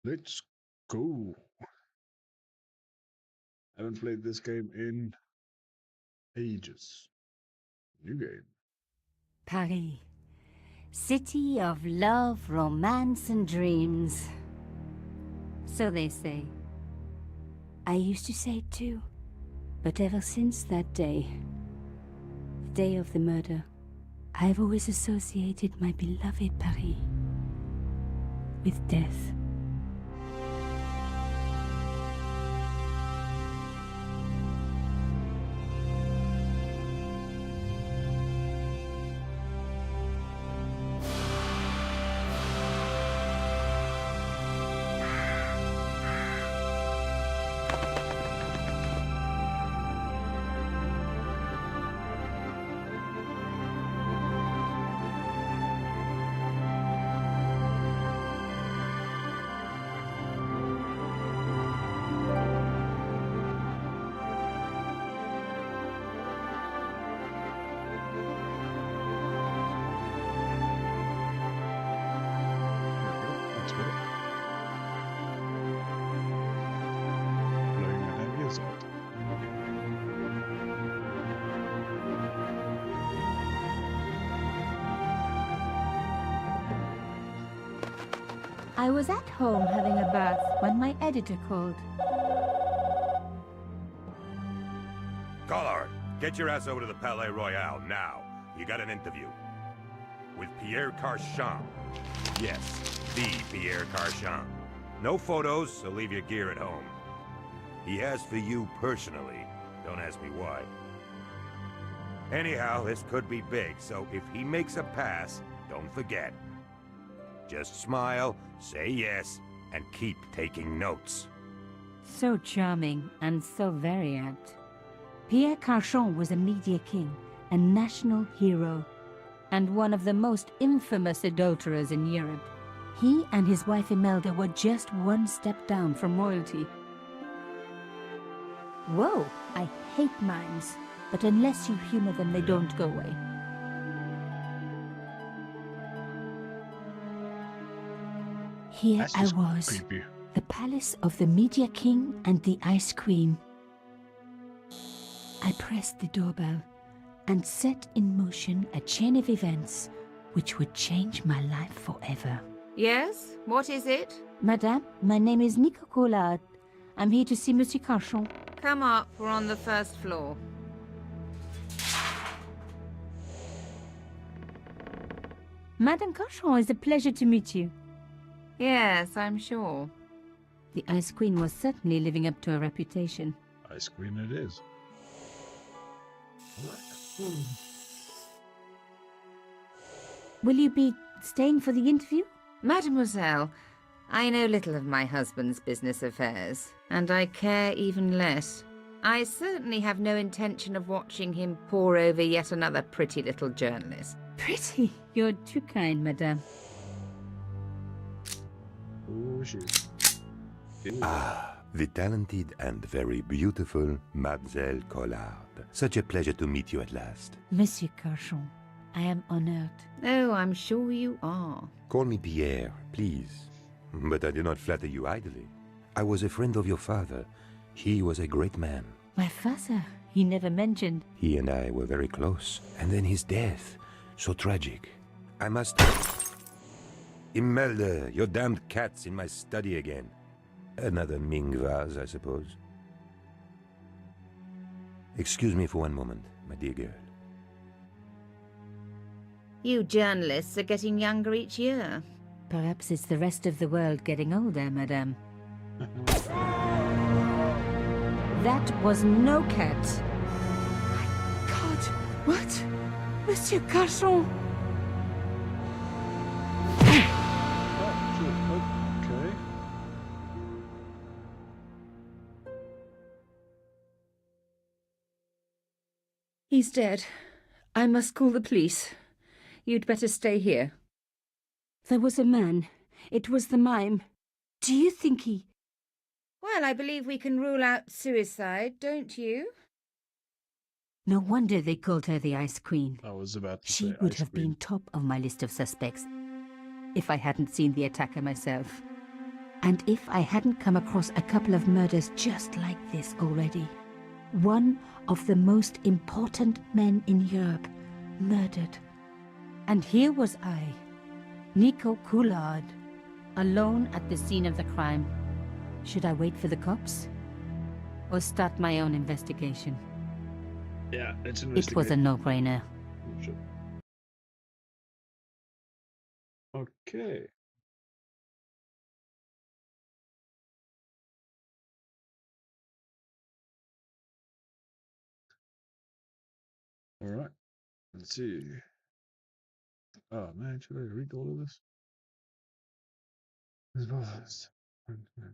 Let's go. I haven't played this game in ages. New game. Paris. City of love, romance, and dreams. So they say. I used to say it too. But ever since that day, the day of the murder, I've always associated my beloved Paris with death. Let's go. Playing an heavy assault. I was at home having a bath when my editor called. Collard, get your ass over to the Palais Royal now. You got an interview. With Pierre Carchon. Yes, the Pierre Carchon. No photos, so leave your gear at home. He asked for you personally. Don't ask me why. Anyhow, this could be big, so if he makes a pass, don't forget. Just smile, say yes, and keep taking notes. So charming and so very apt. Pierre Carchon was a media king, a national hero, and one of the most infamous adulterers in Europe. He and his wife Imelda were just one step down from royalty. Whoa, I hate mimes, but unless you humor them, they don't go away. Here That's I just was, creepy. the palace of the Media King and the Ice Queen. I pressed the doorbell and set in motion a chain of events which would change my life forever. Yes? What is it? Madame, my name is Nico Collard. I'm here to see Monsieur Carchon. Come up, we're on the first floor. Madame Carchon, it's a pleasure to meet you. Yes, I'm sure. The Ice Queen was certainly living up to her reputation. Ice Queen it is. Will you be staying for the interview? Mademoiselle, I know little of my husband's business affairs, and I care even less. I certainly have no intention of watching him pore over yet another pretty little journalist. Pretty. You're too kind, madame. Oh shit. Ah, the talented and very beautiful Mademoiselle Collard. Such a pleasure to meet you at last. Monsieur Carchon, I am honored. Oh, I'm sure you are. Call me Pierre, please. But I do not flatter you idly. I was a friend of your father. He was a great man. My father, he never mentioned. He and I were very close. And then his death. So tragic. I must... Imelda, your damned cat's in my study again. Another Ming vase, I suppose. Excuse me for one moment, my dear girl. You journalists are getting younger each year. Perhaps it's the rest of the world getting older, madame. That was no cat. My God, what? Monsieur Carchon! Oh shit. Okay. He's dead. I must call the police. You'd better stay here. There was a man. It was the mime. Do you think he... Well, I believe we can rule out suicide, don't you? No wonder they called her the Ice Queen. I was about to She say would Ice have Queen. been top of my list of suspects if I hadn't seen the attacker myself. And if I hadn't come across a couple of murders just like this already. One of the most important men in Europe murdered. And here was I, Nico Coulard, alone at the scene of the crime. Should I wait for the cops? Or start my own investigation? Yeah, it's It was a no-brainer. Oh, shit. Okay. All right. Let's see. Oh man, should I read all of this? As well as. Okay.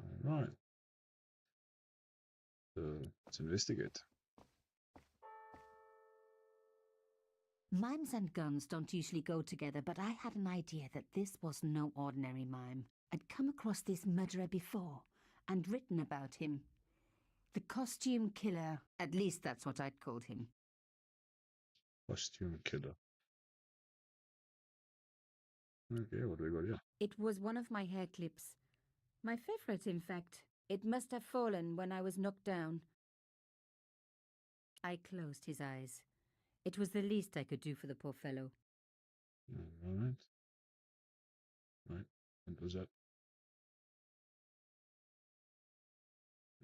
All right. So let's investigate. Mimes and guns don't usually go together, but I had an idea that this was no ordinary mime. I'd come across this murderer before, and written about him. The costume killer, at least that's what I'd called him. Costume killer. Okay, what do we got here? It was one of my hair clips. My favorite, in fact. It must have fallen when I was knocked down. I closed his eyes. It was the least I could do for the poor fellow. All right. Right. What was that?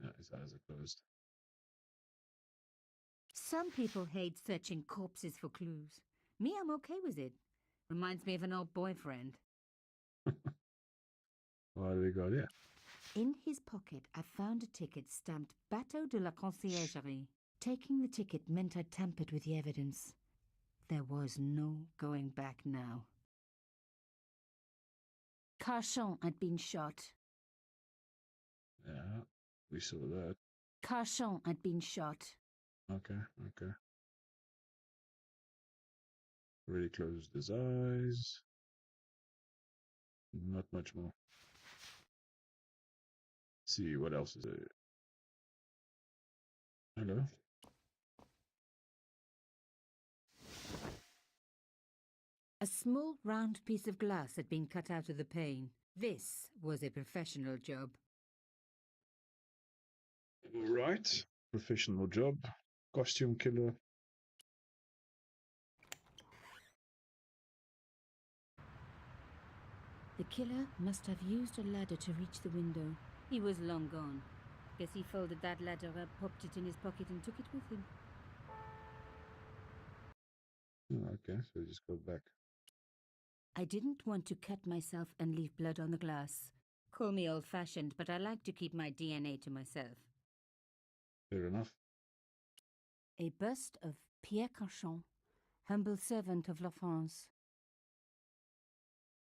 Yeah, his eyes are closed. Some people hate searching corpses for clues. Me, I'm okay with it. Reminds me of an old boyfriend. What do we got here? In his pocket, I found a ticket stamped Bateau de la Conciergerie. Taking the ticket meant I tampered with the evidence. There was no going back now. Carchon had been shot. Yeah, we saw that. Carchon had been shot. Okay, okay. Really closed his eyes. Not much more. See what else is there. Hello. A small round piece of glass had been cut out of the pane. This was a professional job. All right. Professional job. Costume killer. The killer must have used a ladder to reach the window. He was long gone. Guess he folded that ladder up, popped it in his pocket and took it with him. Oh, okay, so just go back. I didn't want to cut myself and leave blood on the glass. Call me old-fashioned, but I like to keep my DNA to myself. Fair enough. A bust of Pierre Carchon, humble servant of La France.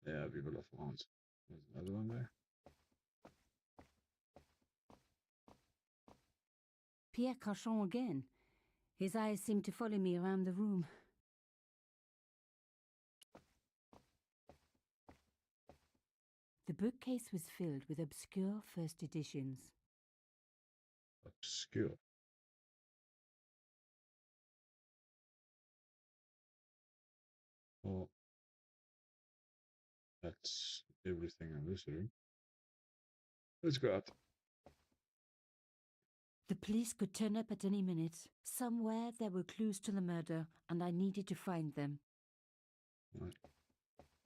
Yeah, Viva la France. There's another one there. Pierre Carchon again. His eyes seemed to follow me around the room. The bookcase was filled with obscure first editions. Obscure. Well, that's everything in this room. Let's go out. The police could turn up at any minute. Somewhere there were clues to the murder, and I needed to find them. Right.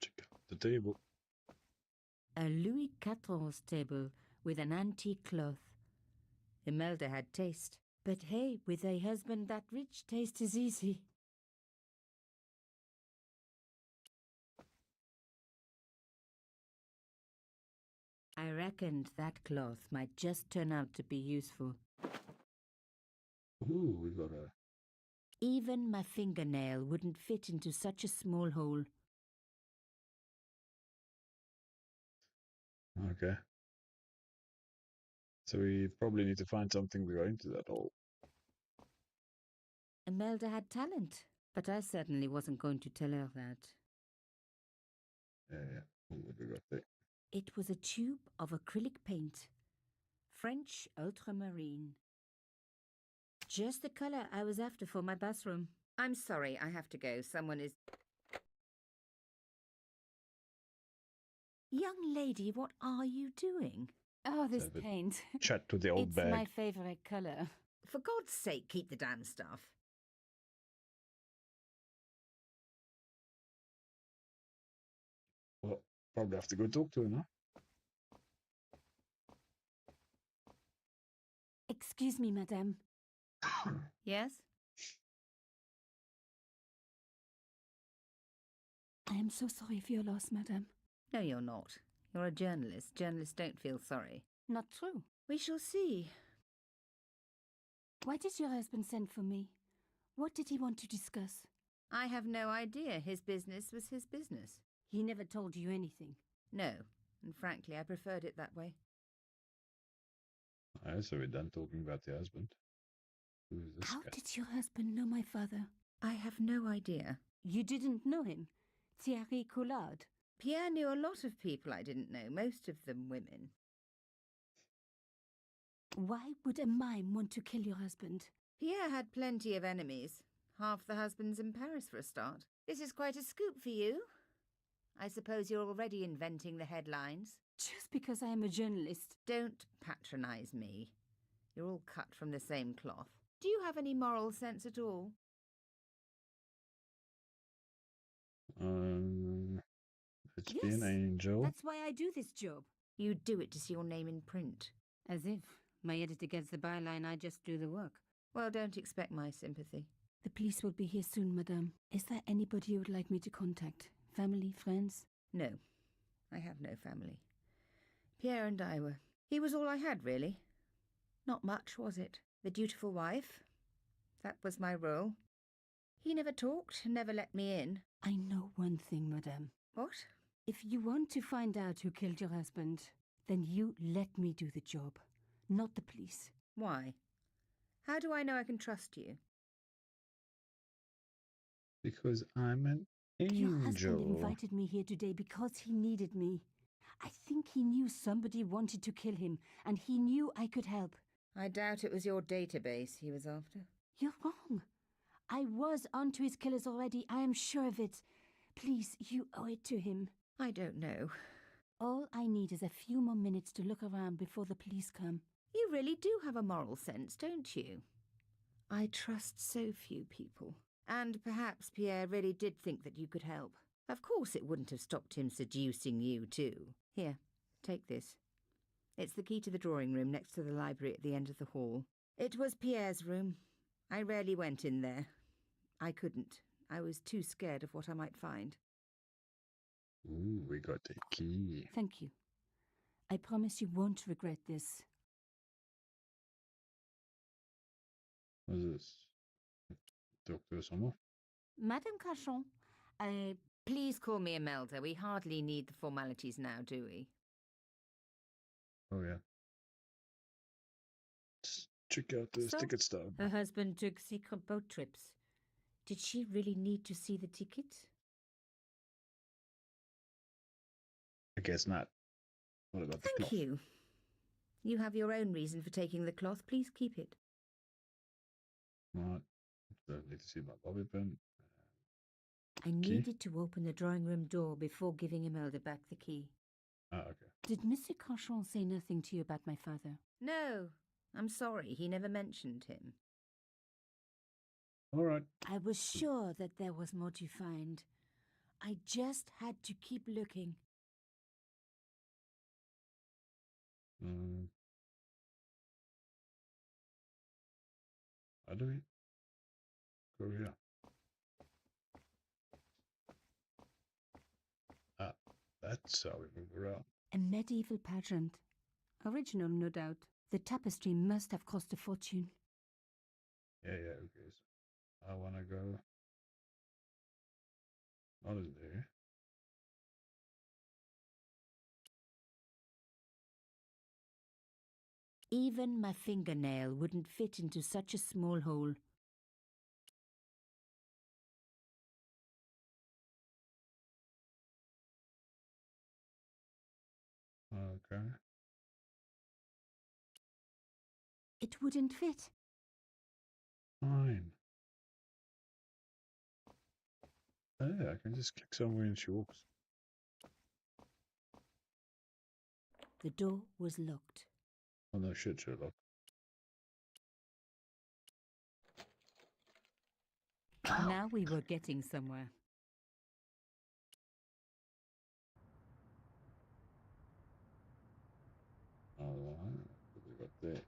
Check out the table. A Louis XIV table with an antique cloth. Imelda had taste. But hey, with a husband that rich, taste is easy. I reckoned that cloth might just turn out to be useful. Ooh, we got a. Even my fingernail wouldn't fit into such a small hole. Okay. So we probably need to find something to go into that hole. Imelda had talent, but I certainly wasn't going to tell her that. Yeah. What have we got there? It was a tube of acrylic paint. French ultramarine. Just the color I was after for my bathroom. I'm sorry, I have to go. Someone is... Young lady, what are you doing? Oh, this Have a paint. Chat to the old It's bag. my favorite color. For God's sake, keep the damn stuff. Well, probably have to go talk to her now. Excuse me, madame. Yes? I am so sorry for your loss, madame. No, you're not. You're a journalist. Journalists don't feel sorry. Not true. We shall see. Why did your husband send for me? What did he want to discuss? I have no idea. His business was his business. He never told you anything. No, and frankly, I preferred it that way. So we're done talking about the husband. Who is this How guy? did your husband know my father? I have no idea. You didn't know him? Thierry Collard? Pierre knew a lot of people I didn't know, most of them women. Why would a mime want to kill your husband? Pierre had plenty of enemies. Half the husbands in Paris for a start. This is quite a scoop for you. I suppose you're already inventing the headlines. Just because I am a journalist. Don't patronise me. You're all cut from the same cloth. Do you have any moral sense at all? Let's Yes, be an angel. That's why I do this job. You do it to see your name in print. As if my editor gets the byline, I just do the work. Well, don't expect my sympathy. The police will be here soon, madame. Is there anybody you would like me to contact? Family, friends? No, I have no family. Pierre and I were... He was all I had, really. Not much, was it? The dutiful wife. That was my role. He never talked, never let me in. I know one thing, madame. What? If you want to find out who killed your husband, then you let me do the job, not the police. Why? How do I know I can trust you? Because I'm an Your husband angel. invited me here today because he needed me. I think he knew somebody wanted to kill him, and he knew I could help. I doubt it was your database he was after. You're wrong. I was onto his killers already, I am sure of it. Please, you owe it to him. I don't know. All I need is a few more minutes to look around before the police come. You really do have a moral sense, don't you? I trust so few people. And perhaps Pierre really did think that you could help. Of course it wouldn't have stopped him seducing you too. Here, take this. It's the key to the drawing room next to the library at the end of the hall. It was Pierre's room. I rarely went in there. I couldn't. I was too scared of what I might find. Ooh, we got the key. Thank you. I promise you won't regret this. What's this? Dr. Sommer? Madame Cachon, Please call me Imelda. We hardly need the formalities now, do we? Oh, yeah. Let's check out this So, ticket stub. her husband took secret boat trips. Did she really need to see the ticket? I guess not. What about the Thank cloth? you. You have your own reason for taking the cloth. Please keep it. Right. Don't need to see my bobby pin. I needed to open the drawing room door before giving Imelda back the key. Ah, okay. Did Monsieur Cachon say nothing to you about my father? No, I'm sorry. He never mentioned him. All right. I was sure that there was more to find. I just had to keep looking. How do we go here? Ah, that's how we move around. A medieval pageant. Original, no doubt. The tapestry must have cost a fortune. Yeah, okay. So I want to go. What is there? Even my fingernail wouldn't fit into such a small hole. Okay. It wouldn't fit. Fine. Oh, yeah, I can just click somewhere and she walks. The door was locked. Oh no shit, Sherlock. Now we were getting somewhere. Alright, what we got there?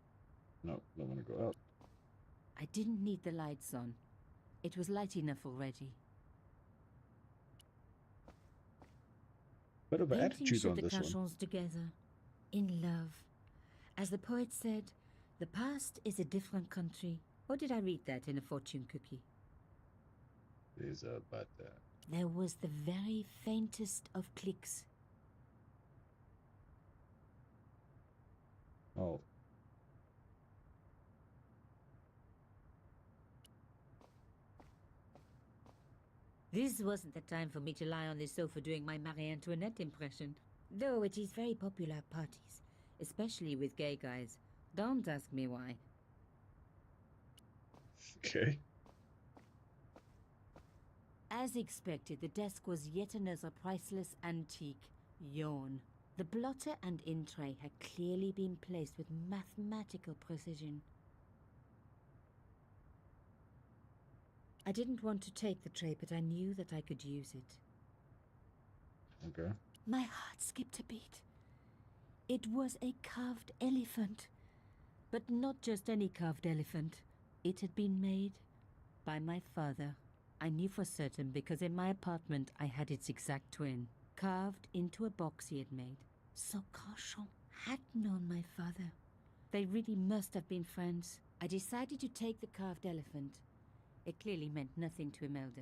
No, don't want to go out. I didn't need the lights on. It was light enough already. Bit of an Painting attitude showed on the this one. Cachons together, in love. As the poet said, the past is a different country. Or did I read that in a fortune cookie? There's a but There was the very faintest of clicks. oh. This wasn't the time for me to lie on the sofa doing my Marie Antoinette impression, though it is very popular at parties, especially with gay guys. Don't ask me why. Okay. As expected, the desk was yet another priceless antique. Yawn. The blotter and in tray had clearly been placed with mathematical precision. I didn't want to take the tray, but I knew that I could use it. Okay. My heart skipped a beat. It was a carved elephant. But not just any carved elephant. It had been made by my father. I knew for certain because in my apartment I had its exact twin, carved into a box he had made. So Cauchon had known my father. They really must have been friends. I decided to take the carved elephant. It clearly meant nothing to Imelda.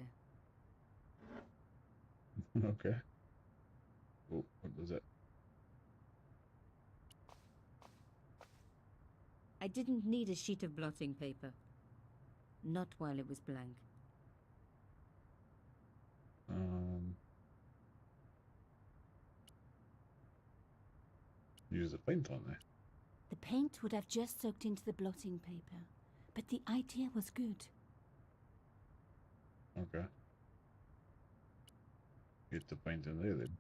Okay. Oh, what was that? I didn't need a sheet of blotting paper. Not while it was blank. Use the paint on there. The paint would have just soaked into the blotting paper, but the idea was good. Okay. Get the paint in there then.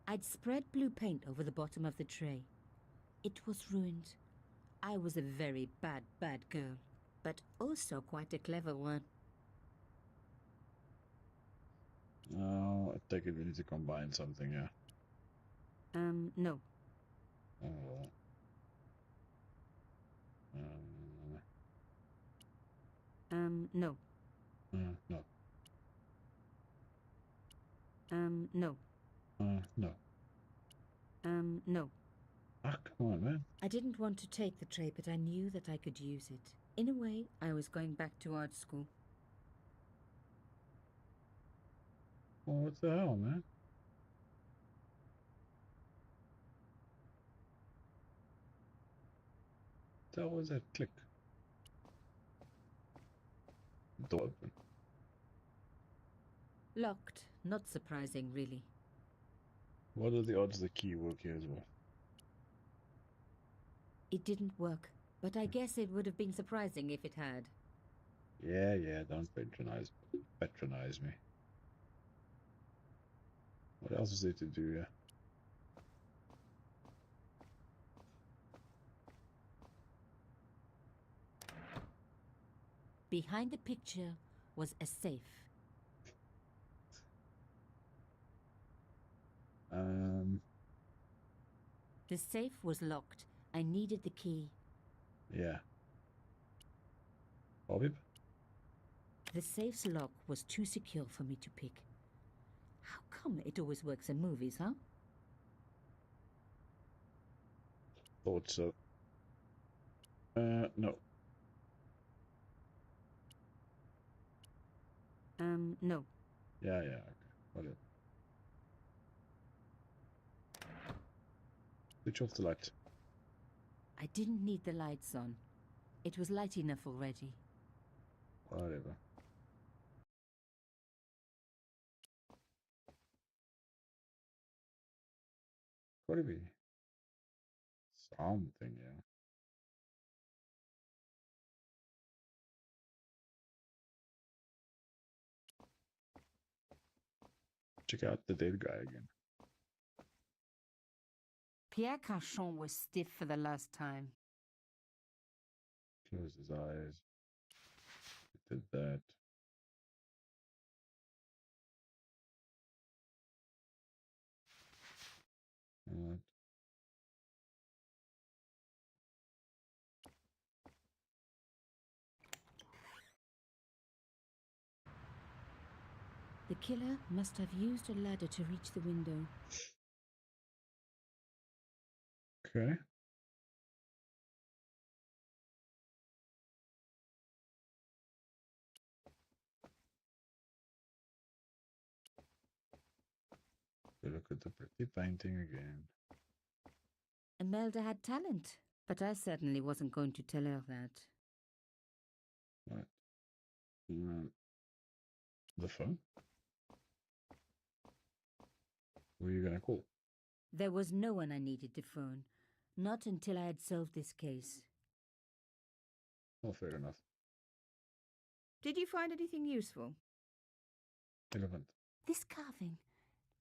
I'd spread blue paint over the bottom of the tray. It was ruined. I was a very bad girl, but also quite a clever one. Oh, I take it we need to combine something, yeah. No. Oh. No. No. No. No. No. Ah, come on, man. I didn't want to take the tray, but I knew that I could use it. In a way, I was going back to art school. Well, what the hell, man? That was that click. Door open. Locked. Not surprising, really. What are the odds the key work here as well? It didn't work, but I guess it would have been surprising if it had. Yeah, yeah, don't patronize me. What else is there to do here? Behind the picture was a safe. The safe was locked. I needed the key. Yeah. Bobby? The safe's lock was too secure for me to pick. How come it always works in movies, huh? Thought so. No. No. Yeah, yeah, okay. Whatever. Switch off the light. I didn't need the lights on. It was light enough already. Whatever. What do we? Something, yeah. Check out the data guy again. Pierre Carchon was stiff for the last time. Close his eyes. Did that. What? The killer must have used a ladder to reach the window. Okay. We look at the pretty painting again. Imelda had talent, but I certainly wasn't going to tell her that. What? The phone? Who are you gonna call? There was no one I needed to phone. Not until I had solved this case. Oh, fair enough. Did you find anything useful? Relevant. This carving,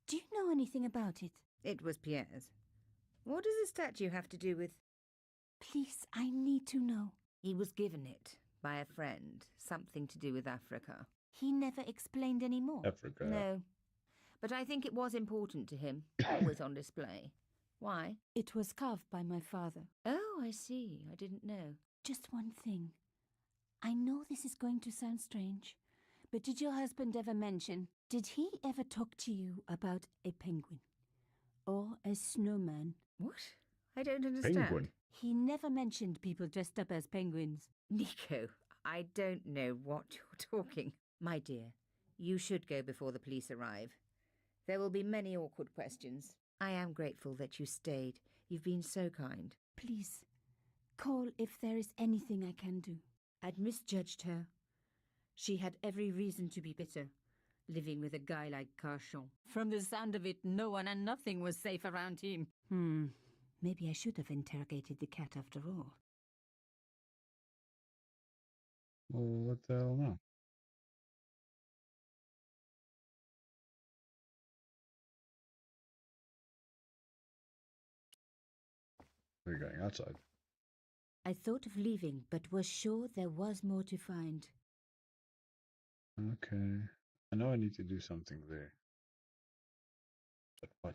do you know anything about it? It was Pierre's. What does the statue have to do with... Please, I need to know. He was given it by a friend. Something to do with Africa. He never explained any more. Africa. No. But I think it was important to him. Always on display. Why? It was carved by my father. Oh, I see. I didn't know. Just one thing. I know this is going to sound strange, but did your husband ever mention, did he ever talk to you about a penguin? Or a snowman? What? I don't understand. Penguin. He never mentioned people dressed up as penguins. Nico, I don't know what you're talking. My dear, you should go before the police arrive. There will be many awkward questions. I am grateful that you stayed. You've been so kind. Please, call if there is anything I can do. I'd misjudged her. She had every reason to be bitter, living with a guy like Carchon. From the sound of it, no one and nothing was safe around him. Maybe I should have interrogated the cat after all. Well, what the hell now? We're going outside. I thought of leaving, but was sure there was more to find. Okay. I know I need to do something there. But what?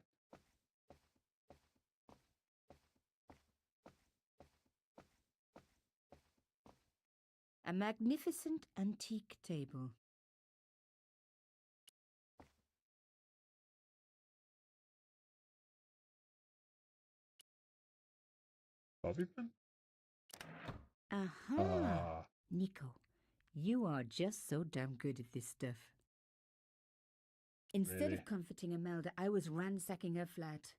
A magnificent antique table. Coffee pen? Aha! Nico, you are just so damn good at this stuff. Instead Really? of comforting Imelda, I was ransacking her flat.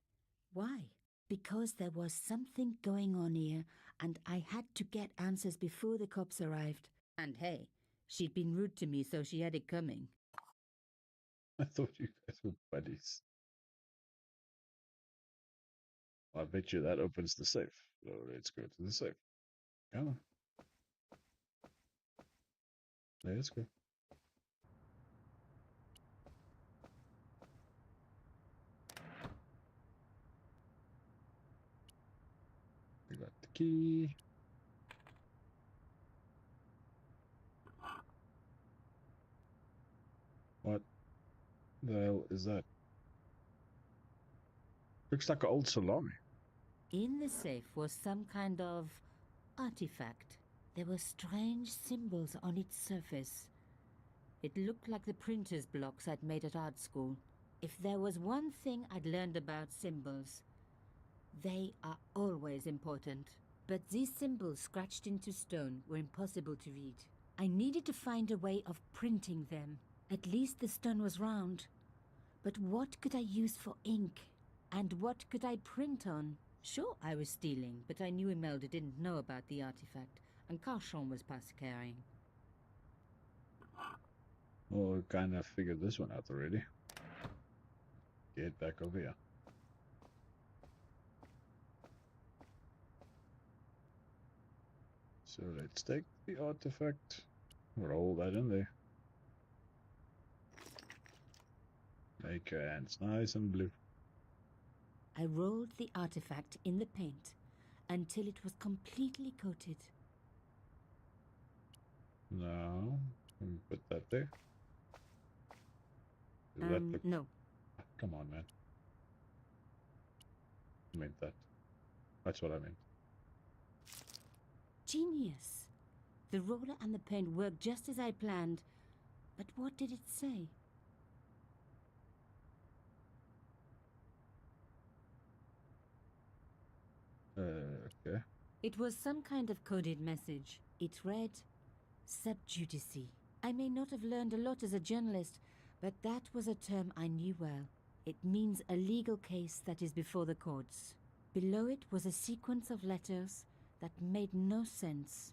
Why? Because there was something going on here, and I had to get answers before the cops arrived. And hey, she'd been rude to me, so she had it coming. I thought you guys were buddies. I bet you that opens the safe. So let's go to the safe. Come on. Let's go. We got the key. What the hell is that? Looks like an old salami. In the safe was some kind of artifact. There were strange symbols on its surface. It looked like the printer's blocks I'd made at art school. If there was one thing I'd learned about symbols, they are always important. But these symbols scratched into stone were impossible to read. I needed to find a way of printing them. At least the stone was round. But what could I use for ink? And what could I print on? Sure, I was stealing, but I knew Imelda didn't know about the artifact, and Carchon was past caring. Well, we kind of figured this one out already. Get back over here. So let's take the artifact, roll that in there. Make your hands nice and blue. I rolled the artifact in the paint until it was completely coated. Now, put that there. Does that look... No. Come on, man. I meant that. That's what I meant. Genius! The roller and the paint worked just as I planned. But what did it say? Okay. It was some kind of coded message. It read, subjudice. I may not have learned a lot as a journalist, but that was a term I knew well. It means a legal case that is before the courts. Below it was a sequence of letters that made no sense.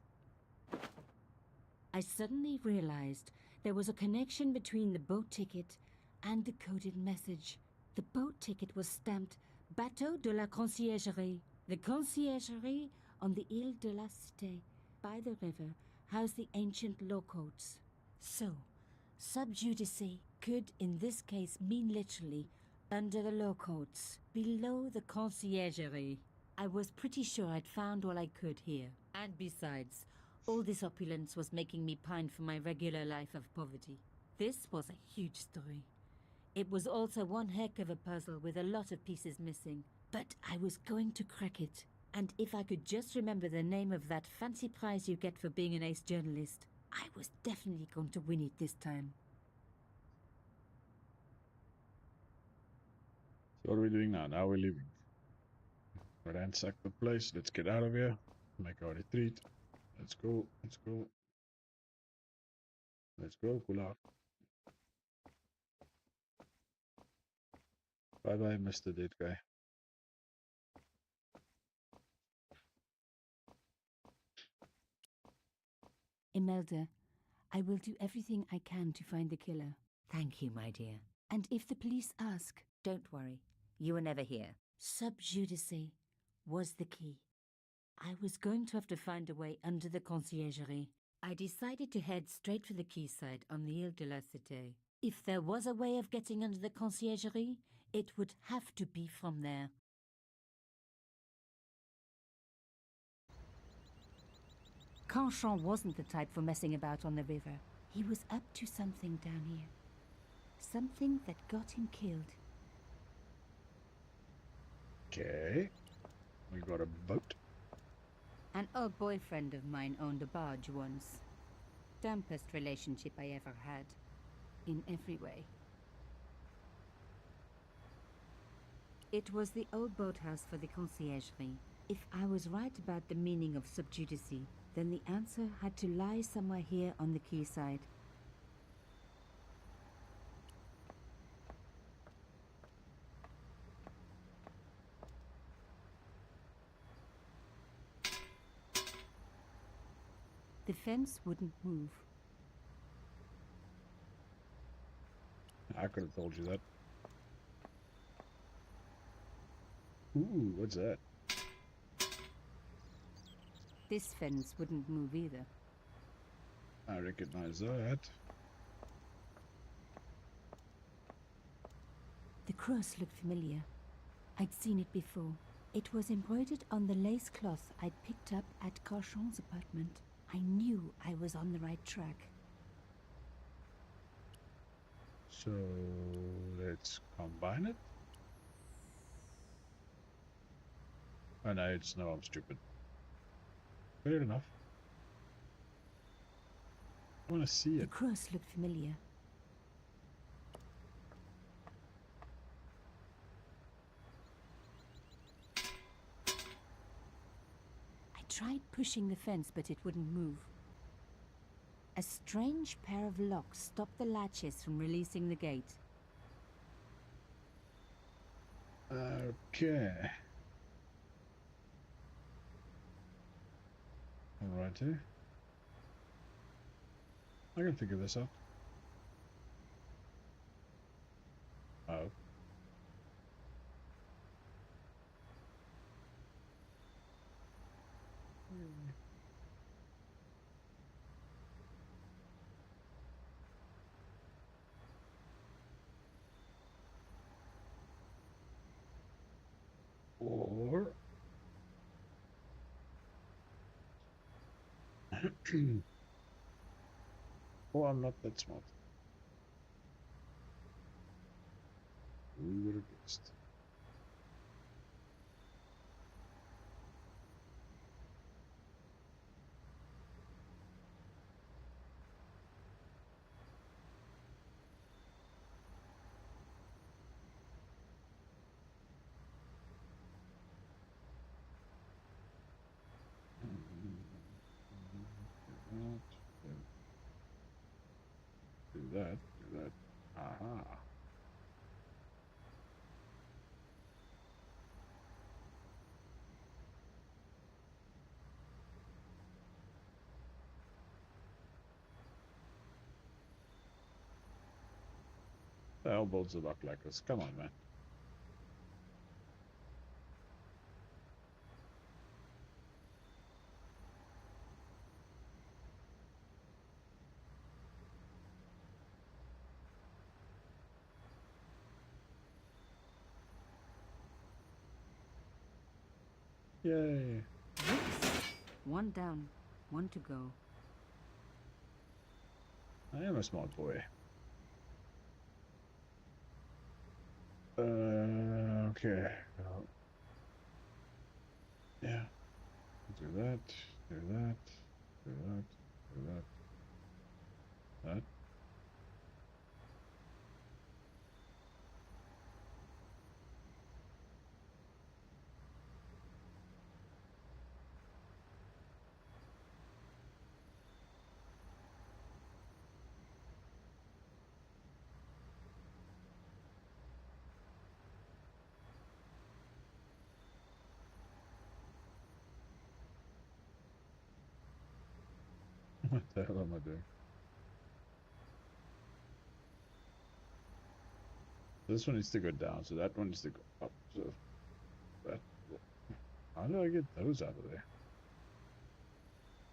I suddenly realized there was a connection between the boat ticket and the coded message. The boat ticket was stamped Bateau de la Conciergerie. The conciergerie on the Ile de la Cité, by the river, housed the ancient law courts. So, subjudice could in this case mean literally under the law courts, below the conciergerie. I was pretty sure I'd found all I could here. And besides, all this opulence was making me pine for my regular life of poverty. This was a huge story. It was also one heck of a puzzle with a lot of pieces missing. But I was going to crack it. And if I could just remember the name of that fancy prize you get for being an ace journalist, I was definitely going to win it this time. So what are we doing now? Now we're leaving. Ransack the place. Let's get out of here. Make our retreat. Let's go. Let's go. Let's go. Cool out. Bye bye, Mr. Dead Guy. Imelda, I will do everything I can to find the killer. Thank you, my dear. And if the police ask, Don't worry. You were never here. subjudice was the key. I was going to have to find a way under the conciergerie. I decided to head straight for the quayside on the Ile de la Cité. If there was a way of getting under the conciergerie, it would have to be from there. Canchon wasn't the type for messing about on the river. He was up to something down here. Something that got him killed. Okay. We got a boat. An old boyfriend of mine owned a barge once. Dampest relationship I ever had. In every way. It was the old boathouse for the conciergerie. If I was right about the meaning of subjudice, then the answer had to lie somewhere here on the quayside. The fence wouldn't move. I could have told you that. Ooh, what's that? This fence wouldn't move either. I recognize that. The cross looked familiar. I'd seen it before. It was embroidered on the lace cloth I'd picked up at Carchon's apartment. I knew I was on the right track. So let's combine it. Oh no, it's no, I'm stupid. Fair enough. I want to see The it. cross looked familiar. I tried pushing the fence, but it wouldn't move. A strange pair of locks stopped the latches from releasing the gate. Okay. Alrighty. I can figure this out. Oh. Or oh, I'm not that smart. Who would have guessed? Do that, do that. Aha. The elbows are look like this. Come on, man. Yay. Whoops. One down, one to go. I am a smart boy. Okay. Yeah. Do that, do that, do that, do that. That. What the hell am I doing? This one needs to go down, so that one needs to go up. So that. How do I get those out of there?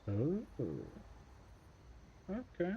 Oh, okay.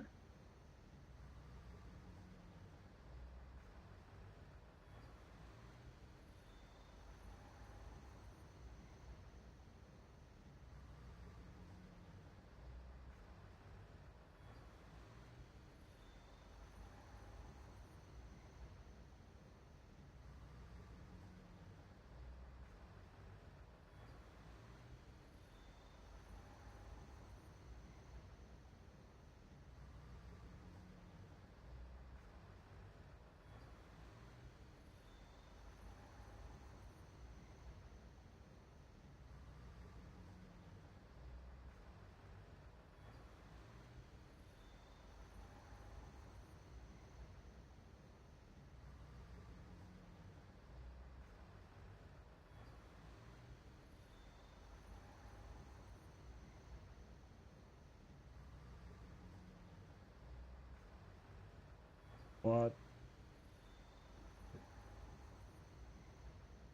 What?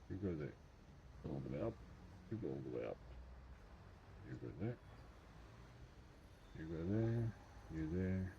You go there. Go all the way up. You go all the way up. You go there. You go there. You there.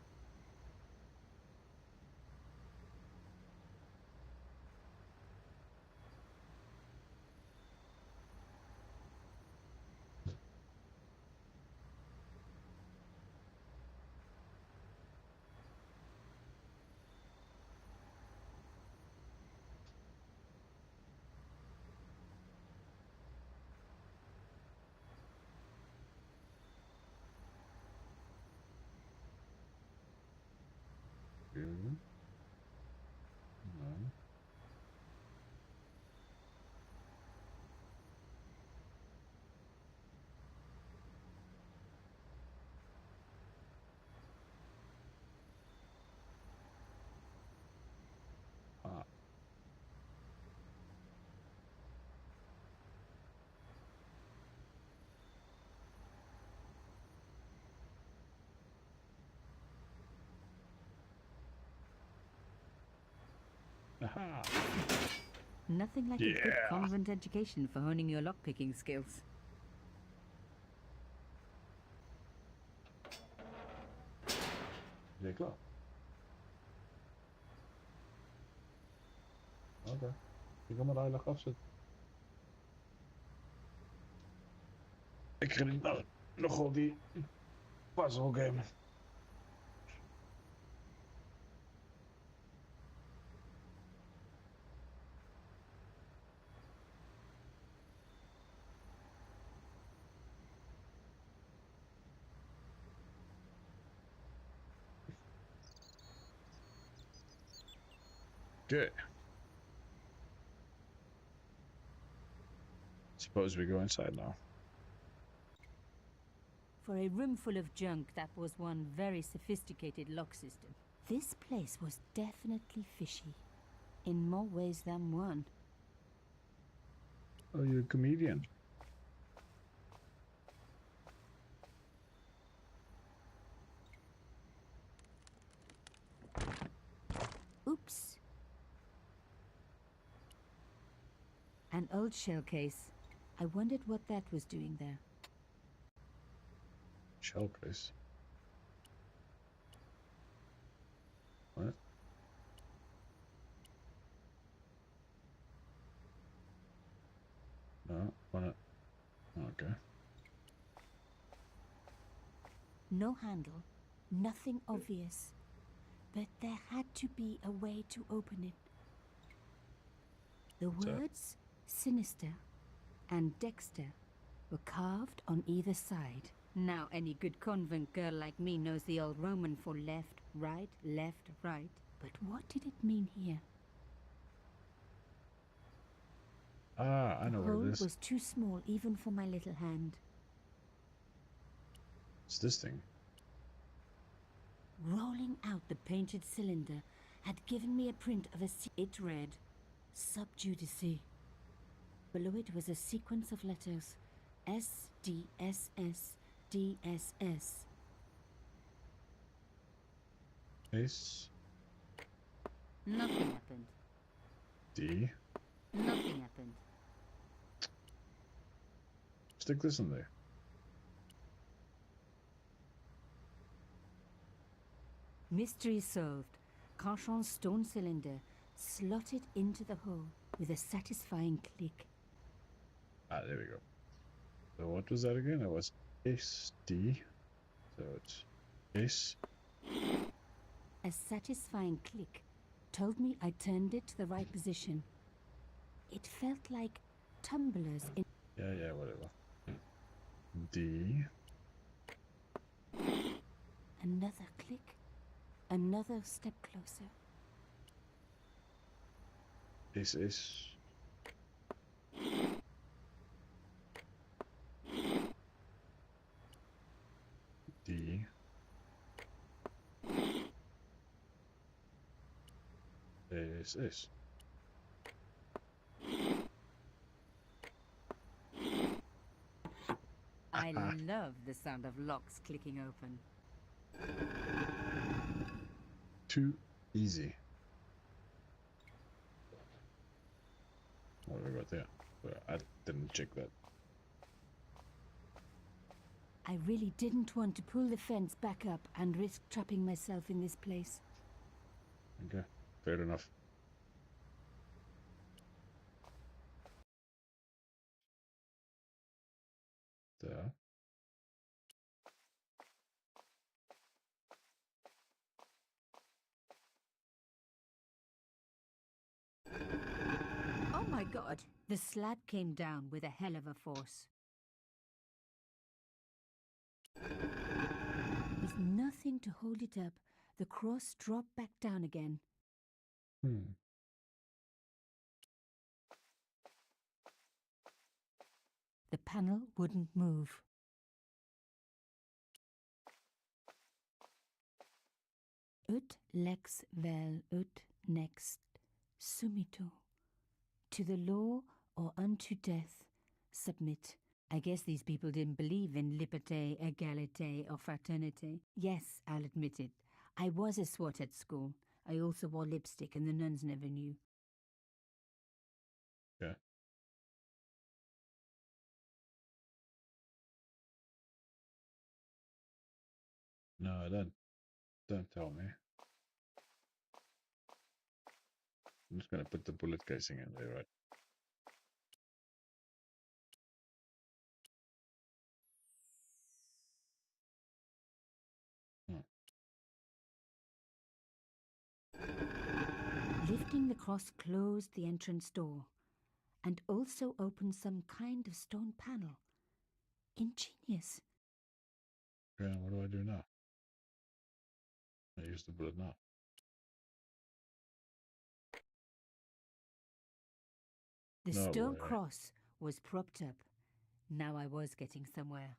You. No. Ah. Aha. Nothing like a good Yeah. convent education for honing your lockpicking skills. Is klaar? Oké. Je kan maar heilig afzetten. Ik ging nou nogal die puzzle game. Okay. Suppose we go inside now. For a room full of junk, that was one very sophisticated lock system. This place was definitely fishy, in more ways than one. Oh, you're a comedian. Oops. An old shell case. I wondered what that was doing there. Shell case. What? No, wanna. Okay. No handle, nothing obvious. But there had to be a way to open it. The So, words sinister and Dexter were carved on either side. Now any good convent girl like me knows the old Roman for left, right, left, right. But what did it mean here? I The know what hole it is. was too small even for my little hand. It's this thing. Rolling out the painted cylinder had given me a print of it read, Sub Judice. Below it was a sequence of letters, S, D, S, S, D, S, S. Ace. Nothing happened. D. Nothing happened. Stick this in there. Mystery solved. Carchon's stone cylinder slotted into the hole with a satisfying click. Ah, there we go. So what was that again? It was S, D. So it's S. A satisfying click told me I turned it to the right position. It felt like tumblers in... Yeah, whatever. D. Another click. Another step closer. S, S. D. S, S. I love the sound of locks clicking open. Too easy. What have we got there? Well, I didn't check that. I really didn't want to pull the fence back up and risk trapping myself in this place. Okay, fair enough. There. Oh my god! The slab came down with a hell of a force. With nothing to hold it up, the cross dropped back down again. The panel wouldn't move. Ut lex vel ut next sumito. To the law or unto death, submit. I guess these people didn't believe in liberté, égalité, or fraternité. Yes, I'll admit it. I was a swot at school. I also wore lipstick and the nuns never knew. Yeah. No, don't tell me. I'm just gonna put the bullet casing in there, right? Lifting the cross closed the entrance door and also opened some kind of stone panel. Ingenious. Okay, what do I do now? I use the bullet now. The No stone way. cross was propped up. Now I was getting somewhere.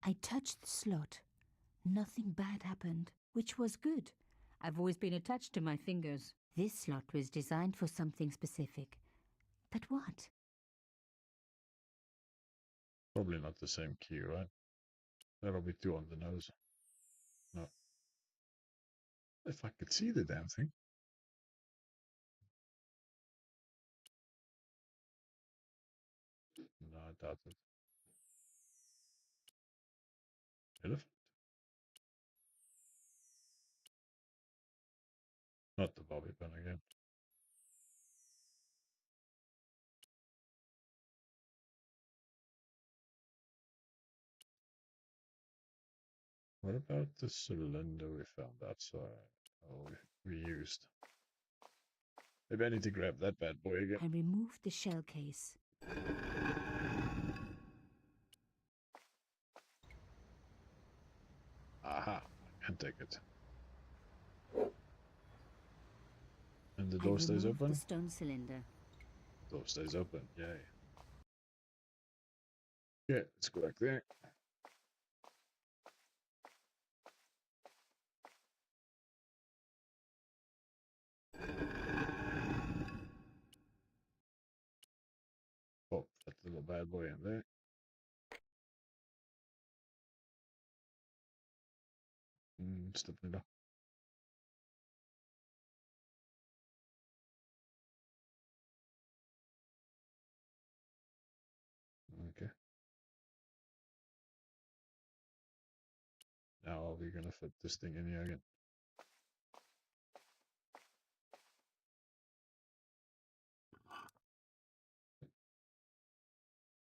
I touched the slot. Nothing bad happened, which was good. I've always been attached to my fingers. This slot was designed for something specific. But what? Probably not the same key, right? That'll be too on the nose. No. If I could see the damn thing. No, I doubt it. Elephant? Not the bobby pin again. What about the cylinder we found outside? Oh, we used. Maybe I need to grab that bad boy again. I removed the shell case. Aha, I can take it. And the I door stays removed the open? stone cylinder. Door stays open, yay. Yeah, let's go back there. Pop that little bad boy in there. Step it up. Okay. Now are we gonna fit this thing in here again?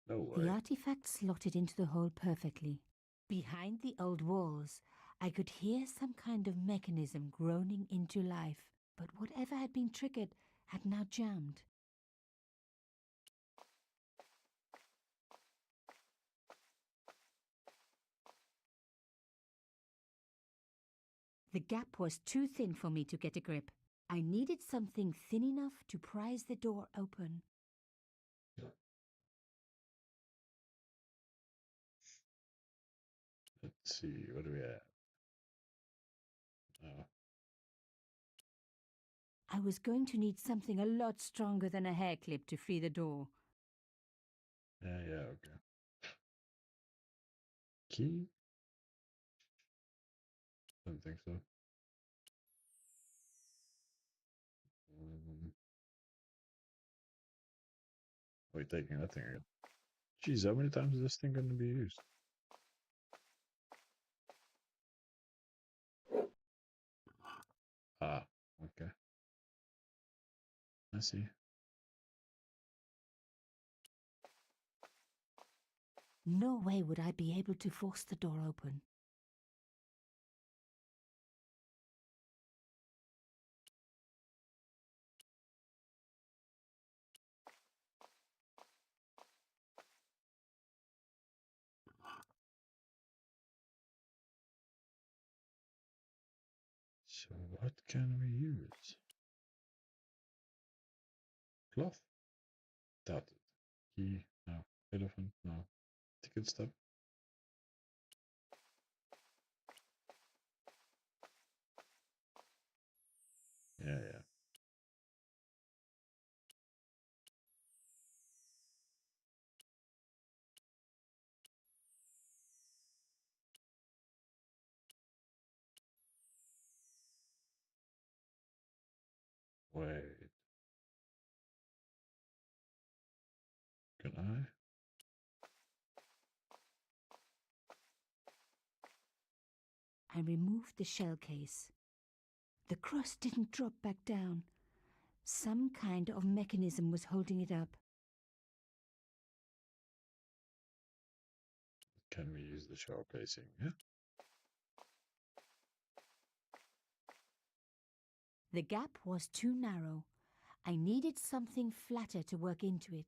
No way. The artifact slotted into the hole perfectly. Behind the old walls, I could hear some kind of mechanism groaning into life, but whatever had been triggered had now jammed. The gap was too thin for me to get a grip. I needed something thin enough to prise the door open. Let's see, what do we have? I was going to need something a lot stronger than a hair clip to free the door. Yeah, okay. Key? Don't think so. Are we taking that thing again? Jeez, how many times is this thing going to be used? Ah, okay. I see. No way would I be able to force the door open. So what can we use? Cloth? Doubt it. Key? No. Elephant? No. Ticket stub? Yeah. Wait. Can I? I removed the shell case. The cross didn't drop back down. Some kind of mechanism was holding it up. Can we use the shell casing? Yeah. The gap was too narrow. I needed something flatter to work into it.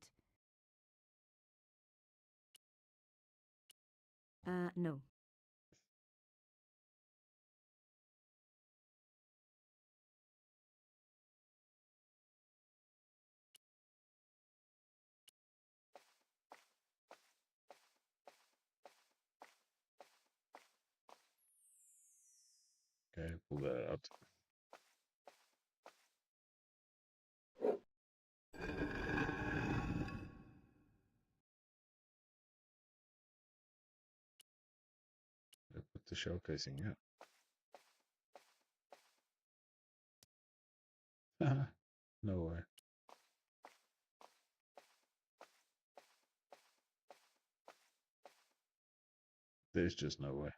No. Okay, pull that out. Put the shell casing here. No way. There's just no way.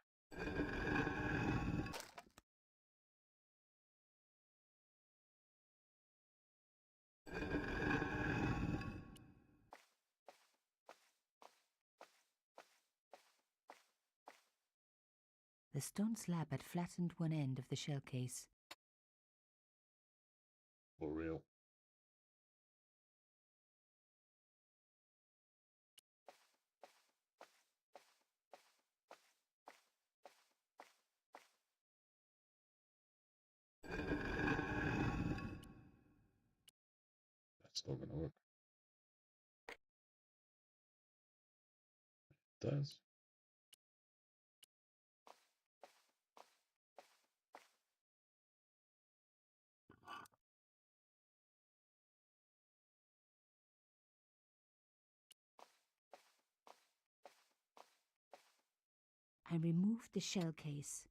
The stone slab had flattened one end of the shell case. For real. That's not gonna work. It does. I removed the shell case.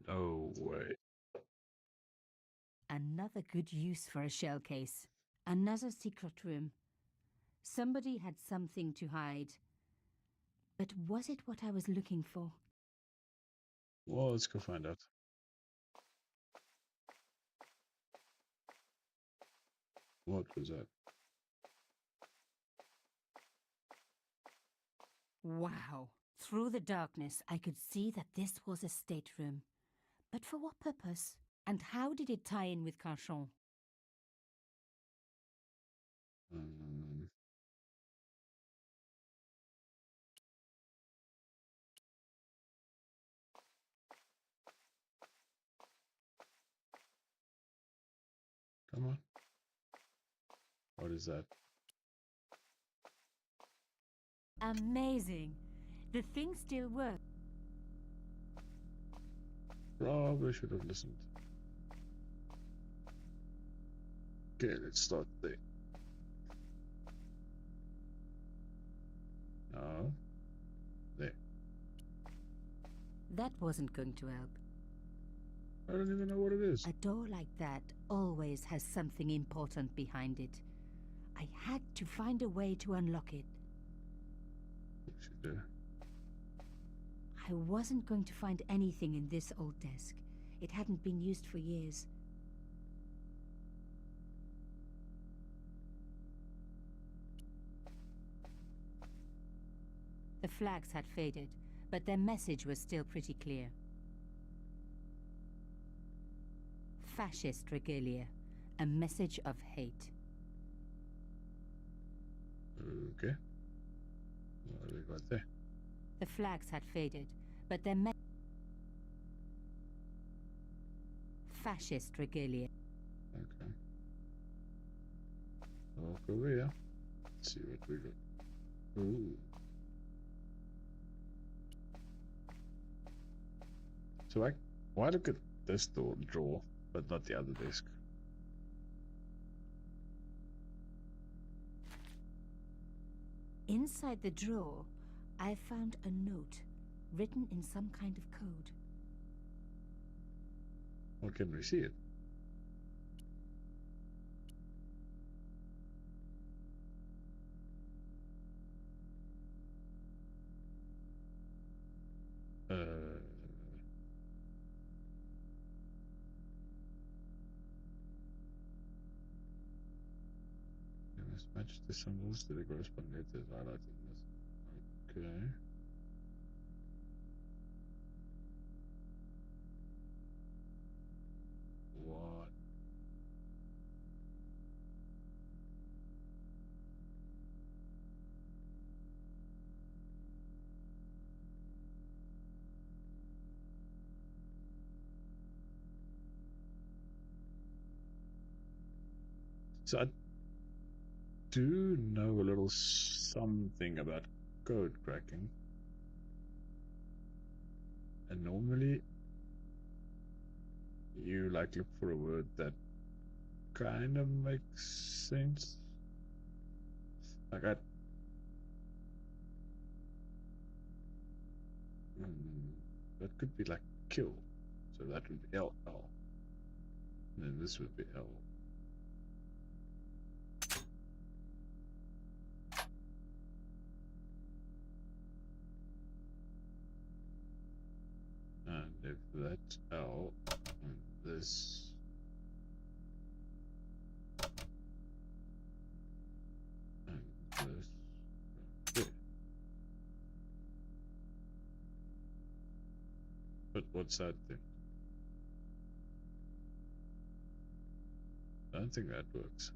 No way. Another good use for a shell case. Another secret room. Somebody had something to hide. But was it what I was looking for? Well, let's go find out. What was that? Wow. Through the darkness, I could see that this was a stateroom. But for what purpose? And how did it tie in with Carchon? Um, Come on. What is that? Amazing. The thing still works. Probably should have listened. Okay, let's start there. No. There. That wasn't going to help. I don't even know what it is. A door like that always has something important behind it. I had to find a way to unlock it. Should do. I wasn't going to find anything in this old desk. It hadn't been used for years. The flags had faded, but their message was still pretty clear. Fascist regalia, a message of hate. Okay. What do we got there? The flags had faded, but their fascist regalia. Okay. North Korea. Let's see what we got. Ooh. So why look at this drawer, but not the other desk? Inside the drawer, I found a note written in some kind of code. Well, can we see it? Uh, Let's match the symbols to the corresponding letters highlighted in this. Okay. What? So I do know a little something about code cracking. And normally you like look for a word that kind of makes sense. Like that could be like kill. So that would be L. And then this would be L. And if that's L, and this. And this. Yeah. But what's that then? I don't think that works.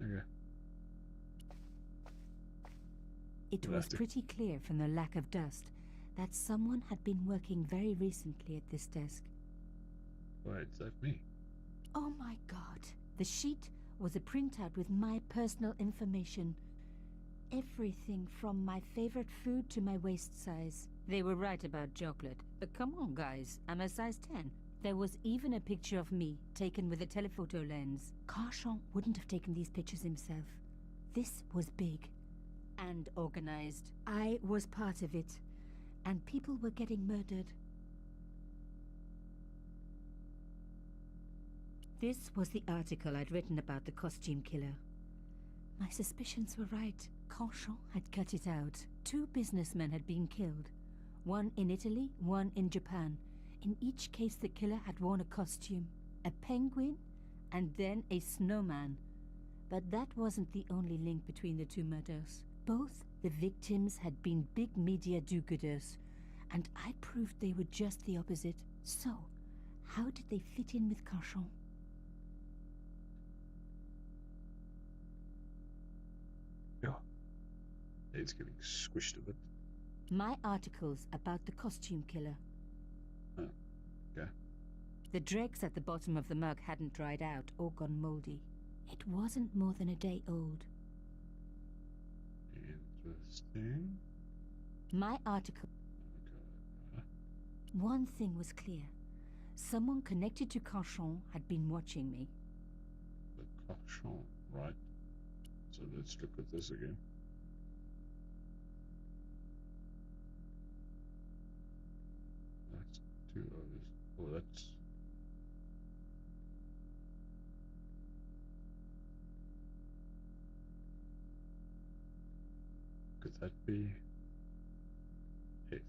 Okay. It We'll was have to- pretty clear from the lack of dust that someone had been working very recently at this desk. Wait, is that me? Oh my god. The sheet was a printout with my personal information. Everything from my favorite food to my waist size. They were right about chocolate. But come on, guys, I'm a size 10. There was even a picture of me, taken with a telephoto lens. Carchon wouldn't have taken these pictures himself. This was big and organized. I was part of it, and people were getting murdered. This was the article I'd written about the costume killer. My suspicions were right. Carchon had cut it out. 2 businessmen had been killed. One in Italy, one in Japan. In each case, the killer had worn a costume. A penguin, and then a snowman. But that wasn't the only link between the 2 murders. Both the victims had been big media do-gooders, and I proved they were just the opposite. So, how did they fit in with Carchon? Yeah. It's getting squished a bit. My articles about the costume killer. Oh, okay. The dregs at the bottom of the mug hadn't dried out or gone moldy. It wasn't more than a day old. Interesting. My article... Okay. One thing was clear. Someone connected to Carchon had been watching me. The Carchon, right? So let's look at this again. That's 2 O's. Oh, that's... Could that be... S?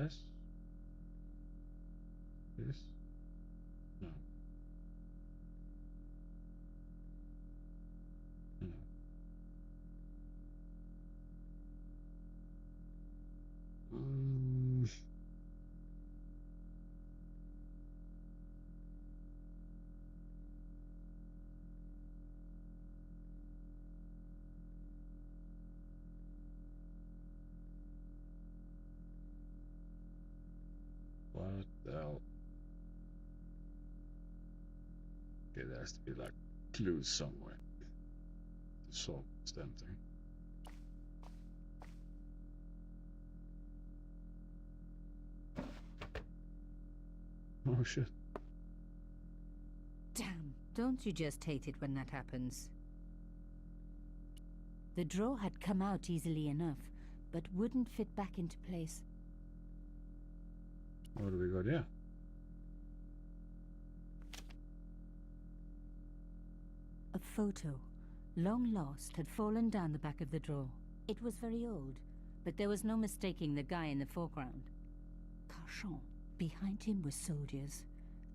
S? This? No. No. Um, what the hell? Okay, there has to be like clues somewhere to solve this damn thing. Oh shit. Damn, don't you just hate it when that happens? The drawer had come out easily enough, but wouldn't fit back into place. What do we got here? A photo, long lost, had fallen down the back of the drawer. It was very old, but there was no mistaking the guy in the foreground. Carchon. Behind him were soldiers,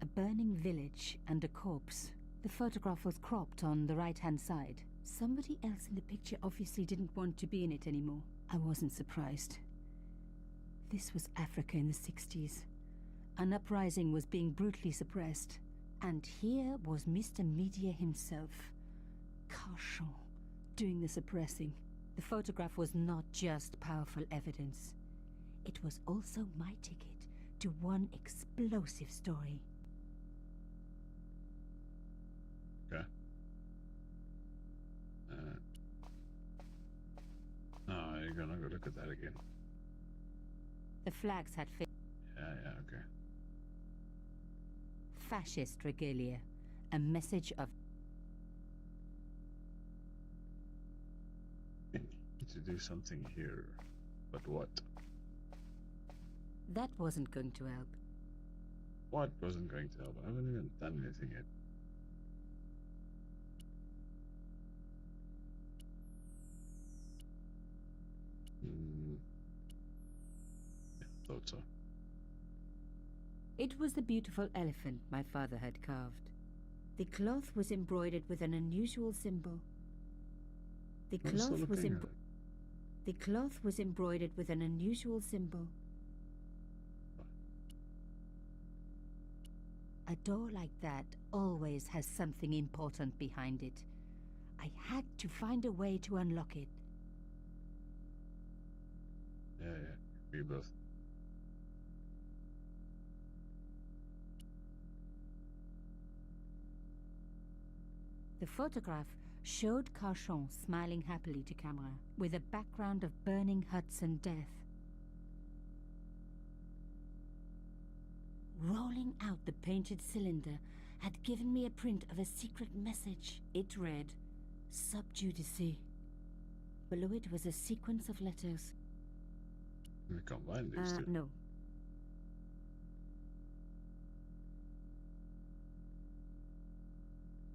a burning village, and a corpse. The photograph was cropped on the right-hand side. Somebody else in the picture obviously didn't want to be in it anymore. I wasn't surprised. This was Africa in the 60s. An uprising was being brutally suppressed. And here was Mr. Media himself, Carchon, doing the suppressing. The photograph was not just powerful evidence. It was also my ticket to one explosive story. Okay. No, you're gonna go look at that again. The flags had Yeah, okay. fascist regalia, a message of Need to do something here. But what? that wasn't going to help. What wasn't going to help? I haven't even done anything yet. Yeah, thought so. It was the beautiful elephant my father had carved. The cloth was embroidered with an unusual symbol. The I'm still cloth was looking at it. The cloth was embroidered with an unusual symbol. A door like that always has something important behind it. I had to find a way to unlock it. Yeah, we both. The photograph showed Carchon smiling happily to camera, with a background of burning huts and death. Rolling out the painted cylinder had given me a print of a secret message. It read, Sub Judice. Below it was a sequence of letters. We combine these two. No.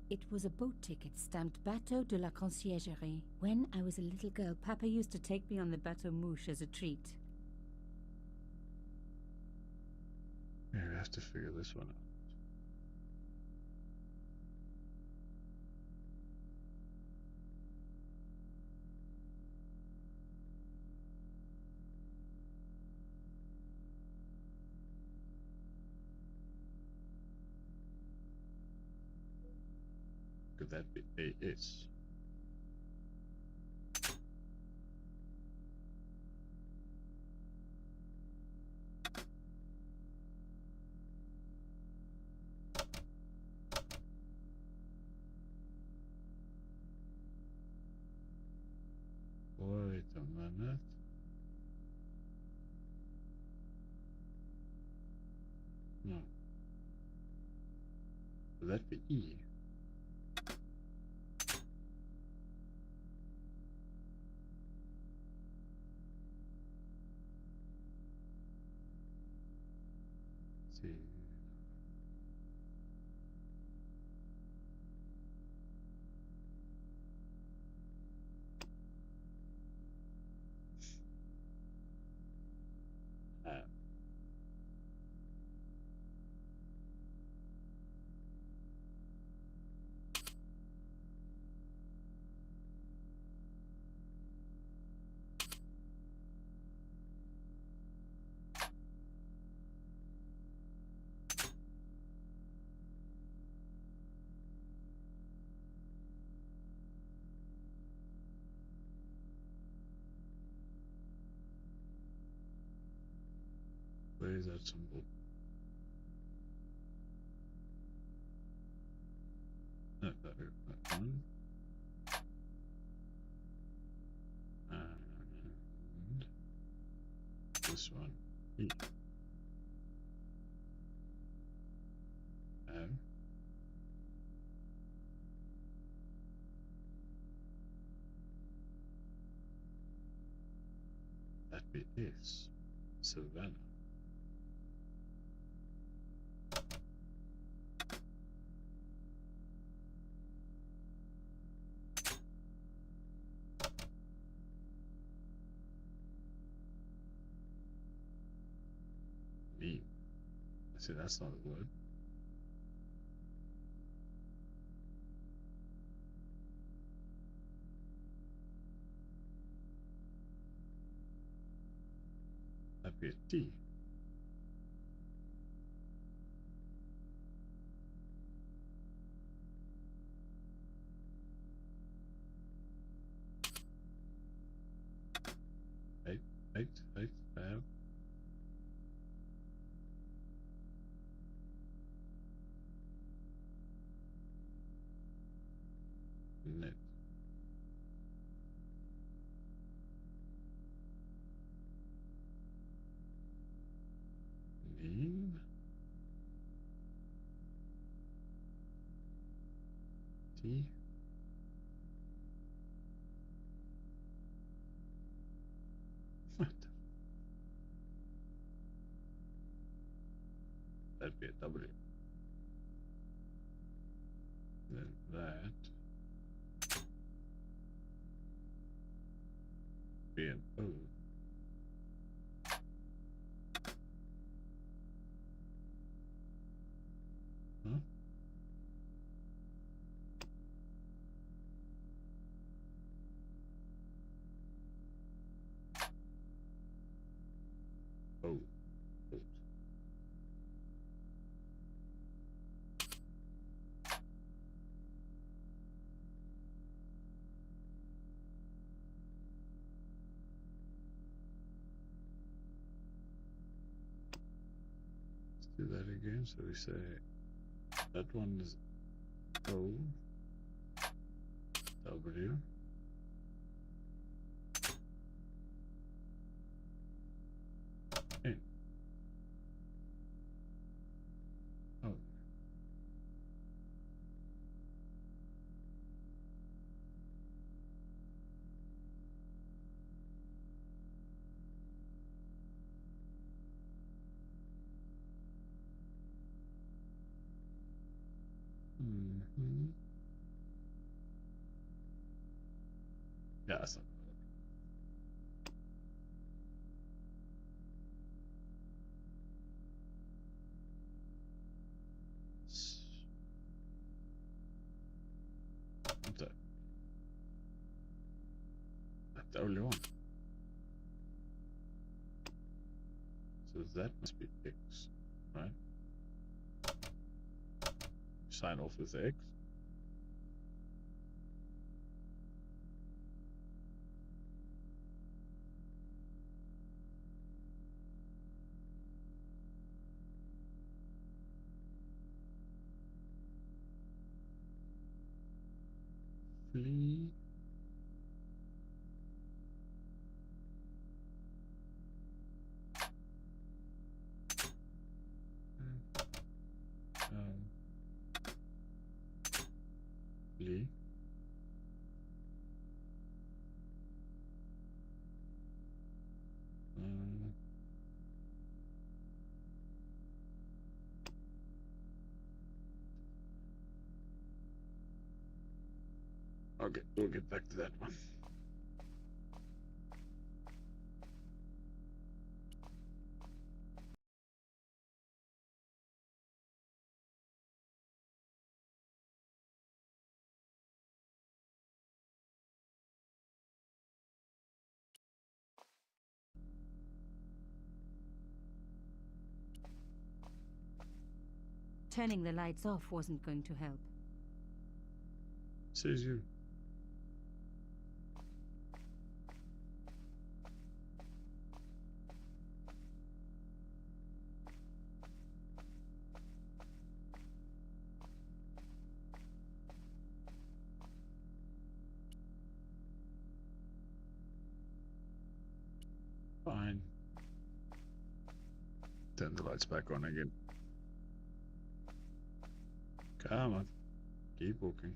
It was a boat ticket stamped Bateau de la Conciergerie. When I was a little girl, Papa used to take me on the Bateau Mouche as a treat. Yeah, we have to figure this one out. Could that be AS? Wait a minute. No. Could that be E? See. Where is that symbol? No, that one. And this one. E. M. That be S. Savannah. Beam. See, that's not a word. That'd be a T. Eight, bam. Net. Lean. T. What? That'd be a W. Then that. Be an O. Huh? Oh. Oh. Let's do that again. So we say that one is O. W. N. Oh. Mm-hmm. Yeah, that's not. What's that? That's the only one. So that must be X, right? Sign off with X. Flee. Um, flee. Um, okay, we'll get back to that one. Turning the lights off wasn't going to help. Says you. Fine. Turn the lights back on again. Come on. Keep walking.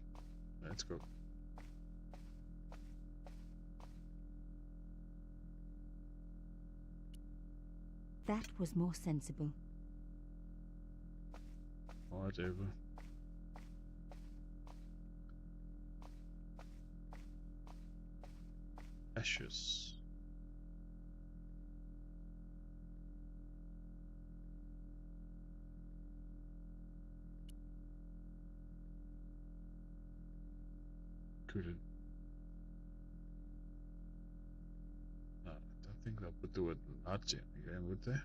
Let's go. That was more sensible. Whatever. Ashes. couldn't. No, I don't think that would do it not jamming again, would they?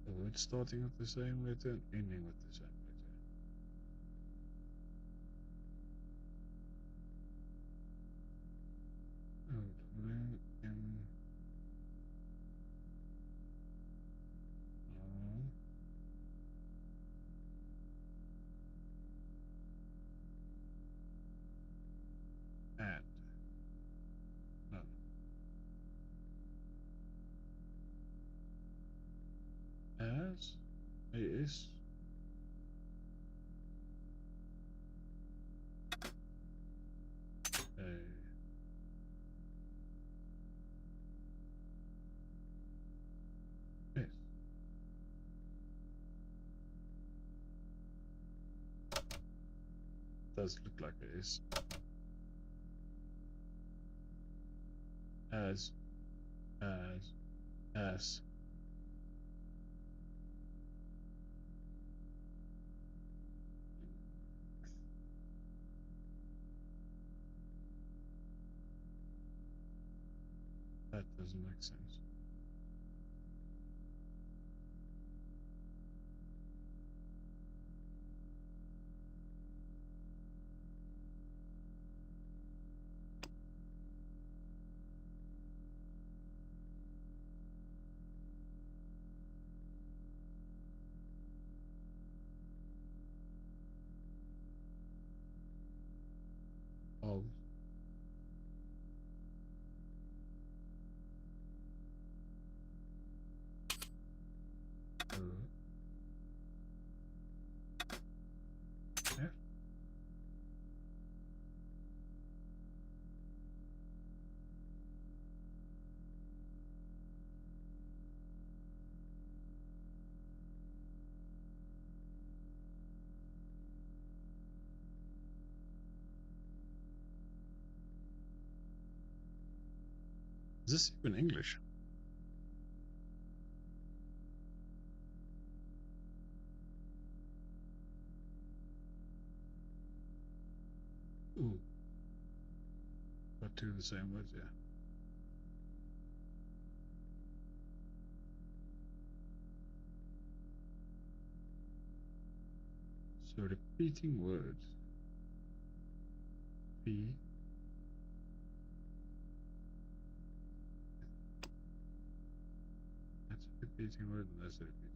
So it's starting with the same letter and ending with the same letter. Oh, W, M, O. And. No. As. Is. A. Yes. Does look like it is. As. As. As. That doesn't make sense. Oh. Yeah. Is this even English? Ooh. But two of the same words, yeah. So repeating words. P. That's a repeating word and that's a repeating word.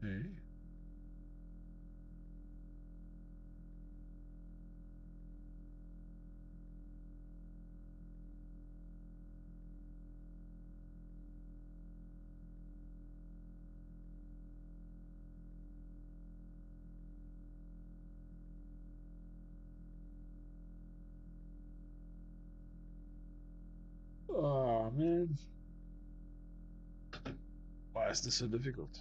Hey. Oh man. Why is this so difficult?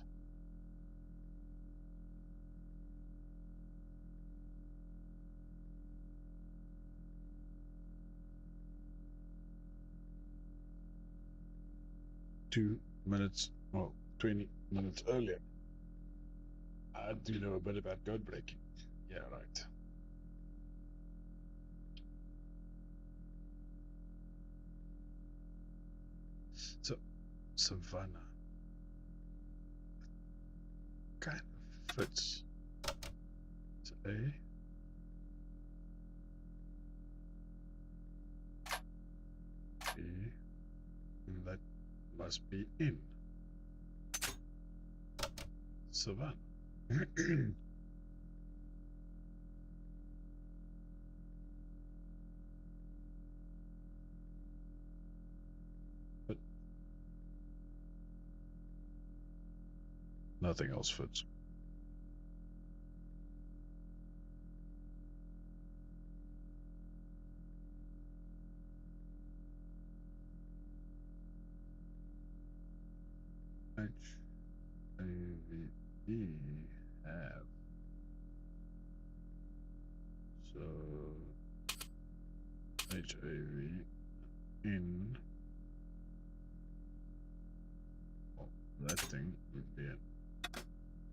Two minutes, well, 20 minutes earlier. I do know a bit about code breaking. Yeah, right. So, Savannah kind of fits. It's A, B, and that must be in Savannah. But Nothing else fits. HAVE have. So HAV in. Well, that thing would be an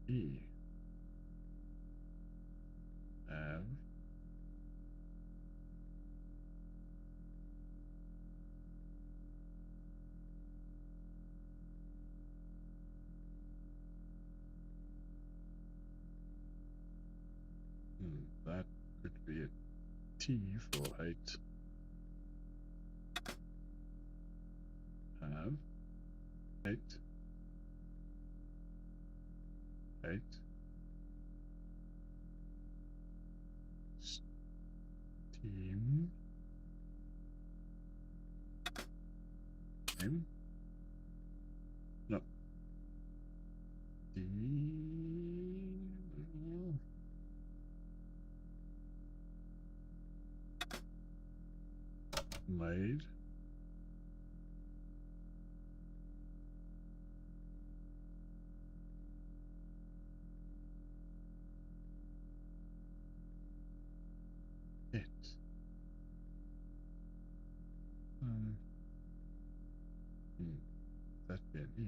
E. Have. That could be a T for height. Have. Height. Height. Steam. Steam. No. Steam. Made. It. That'd be an E.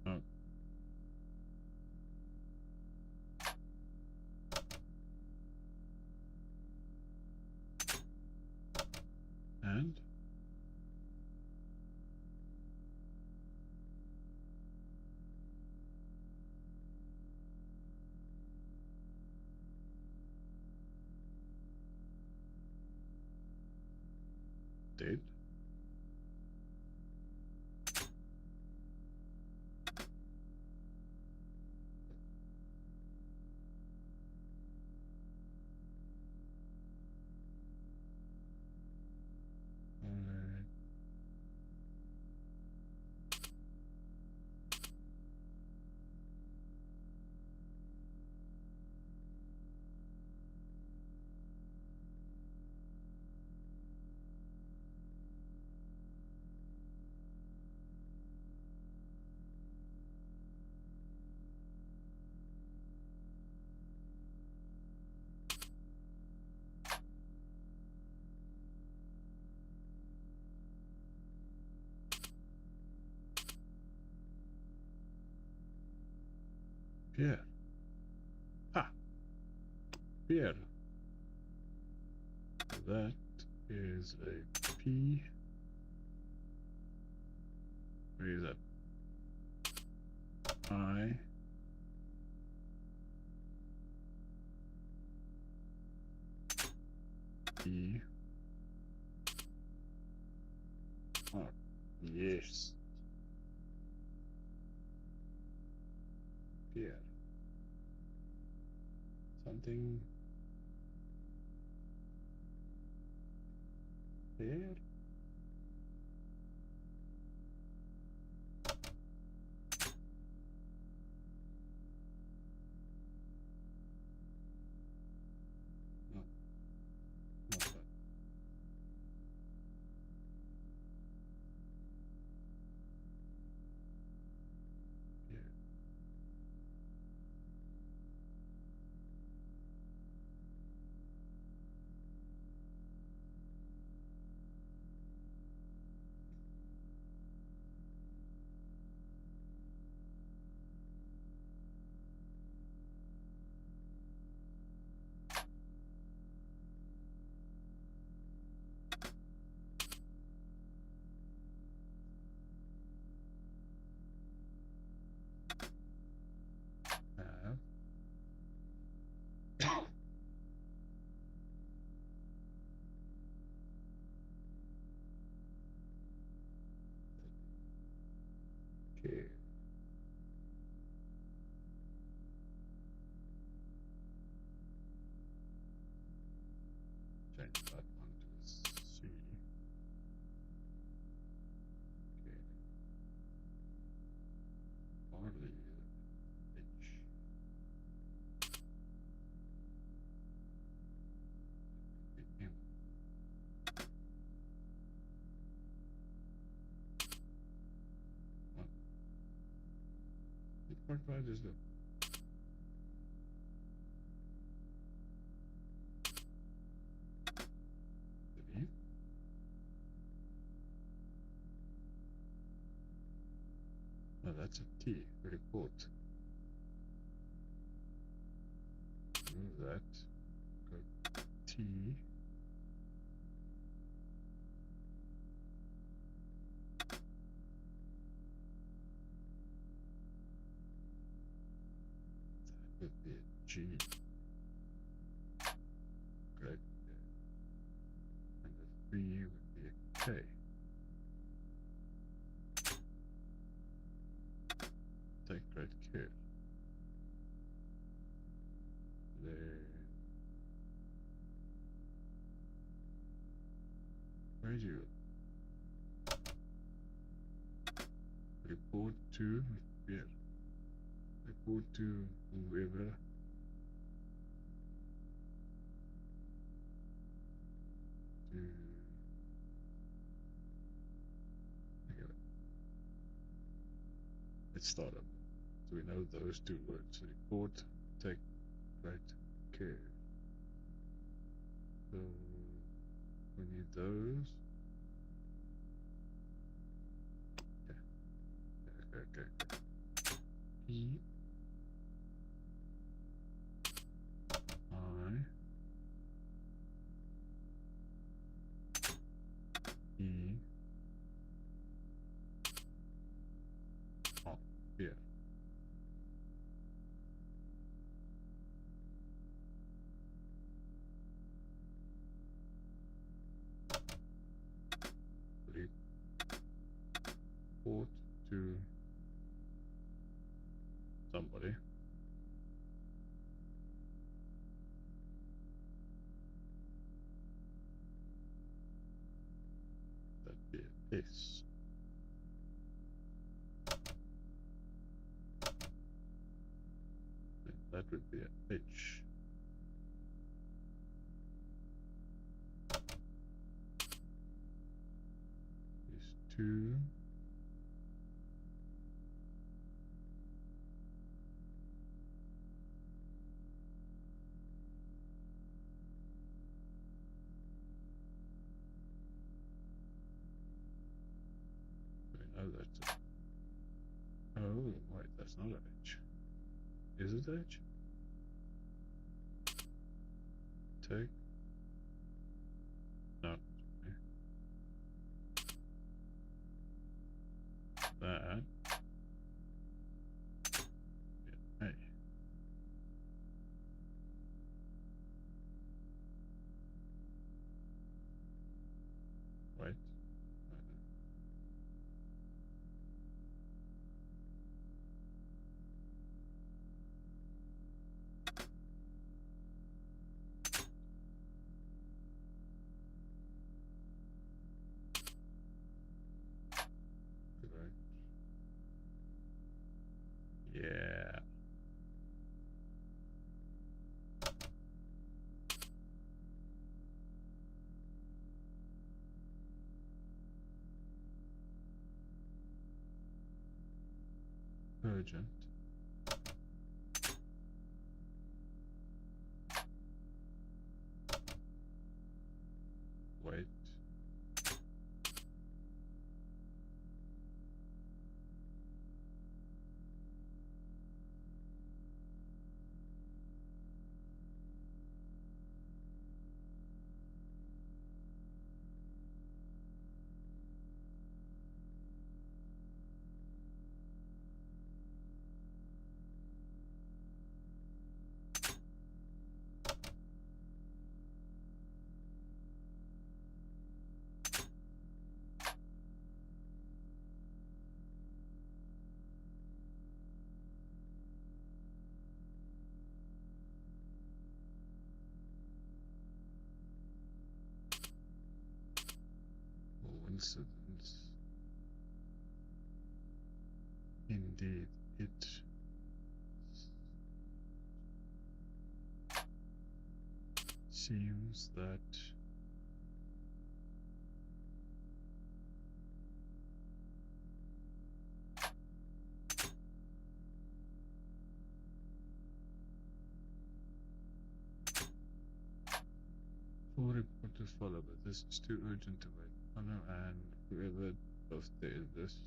Oh. And did. Pierre. Ha! Pierre. That is a P. Where is that? I. E. Oh, yes. Pierre. Something. Pierre? No, not that. Pierre. What do I just do? Leave? Oh, that's a T. Report. Move that. Go T. That would be a G. Great. And the 3 would be a K. Take great care. Then where's you? Report to where? Report to whoever. To anyway, let's start up. So we know those two words. Report, take great care. So we need those. Yeah. Okay. E I E R. Here. Report to somebody. That'd be an S. And that would be an H. These two. We know that's a, oh wait, that's not an H. Is it H? Take. No. That. Yeah, hey. Wait. Correct. Yeah. Urgent. Wait. Coincidence. Indeed, it seems that What to follow, but this is too urgent to wait. Honor and whoever both did this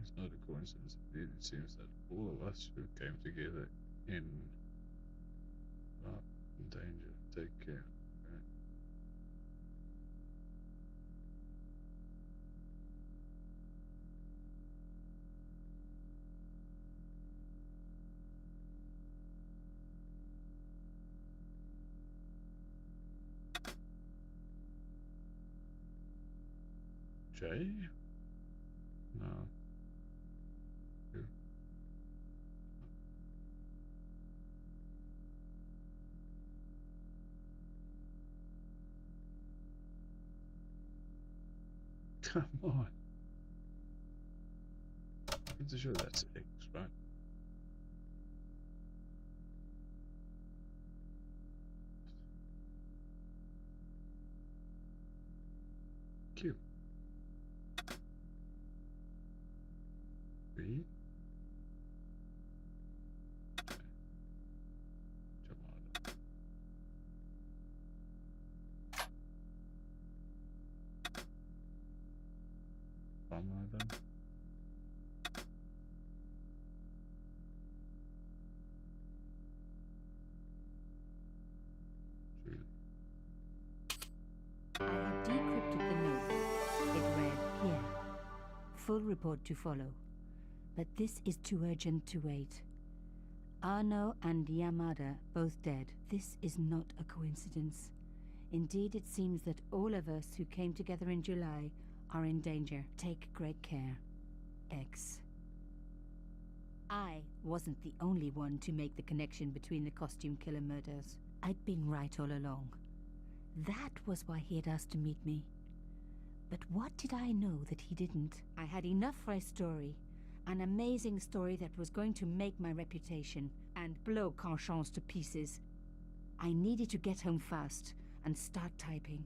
is not a coincidence. Indeed, it seems that all of us who came together in danger. Take care. Right. J? No. Q. Come on. I'm pretty sure that's X, right? Q. B. Jamada. Ramadan. Julie. I have decrypted the note. It read, here. Full report to follow. But this is too urgent to wait. Arno and Yamada both dead. This is not a coincidence. Indeed, it seems that all of us who came together in July are in danger. Take great care. X. I wasn't the only one to make the connection between the costume killer murders. I'd been right all along. That was why he had asked to meet me. But what did I know that he didn't? I had enough for a story. An amazing story that was going to make my reputation and blow Conscience to pieces. I needed to get home fast and start typing.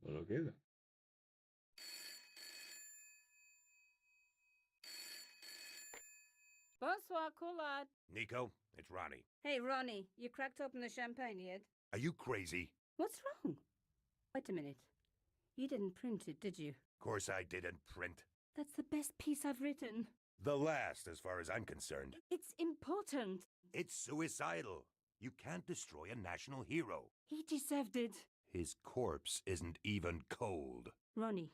Well, okay then. Bonsoir, Collard. Nico, it's Ronnie. Hey, Ronnie, you cracked open the champagne yet? Are you crazy? What's wrong? Wait a minute. You didn't print it, did you? Course I didn't print. That's the best piece I've written. The last, as far as I'm concerned. It's important. It's suicidal. You can't destroy a national hero. He deserved it. His corpse isn't even cold. Ronnie,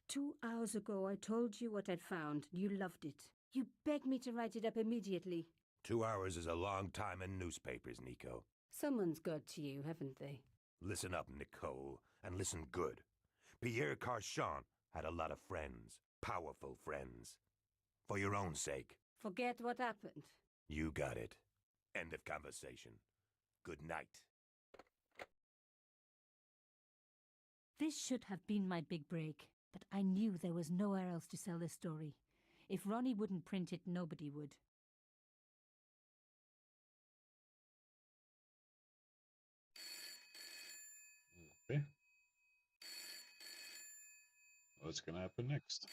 2 hours ago I told you what I'd found. You loved it. You begged me to write it up immediately. 2 hours is a long time in newspapers, Nico. Someone's got to you, haven't they? Listen up, Nicole, and listen good. Pierre Carchon had a lot of friends. Powerful friends. For your own sake. Forget what happened. You got it. End of conversation. Good night. This should have been my big break, but I knew there was nowhere else to sell this story. If Ronnie wouldn't print it, nobody would. Okay. What's gonna happen next?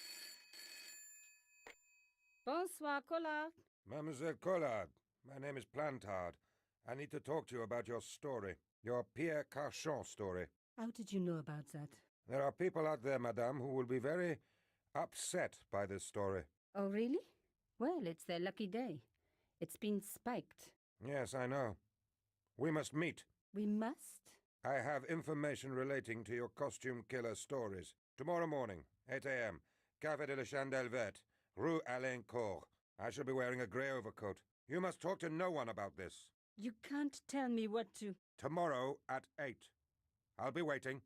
Bonsoir, Collard. Mademoiselle Collard, my name is Plantard. I need to talk to you about your story. Your Pierre Carchon story. How did you know about that? There are people out there, madame, who will be very upset by this story. Oh, really? Well, it's their lucky day. It's been spiked. Yes, I know. We must meet. We must? I have information relating to your costume killer stories. Tomorrow morning, 8 a.m., Café de la Chandelle Verte, Rue Alain Court. I shall be wearing a grey overcoat. You must talk to no one about this. You can't tell me what to... Tomorrow at 8. I'll be waiting.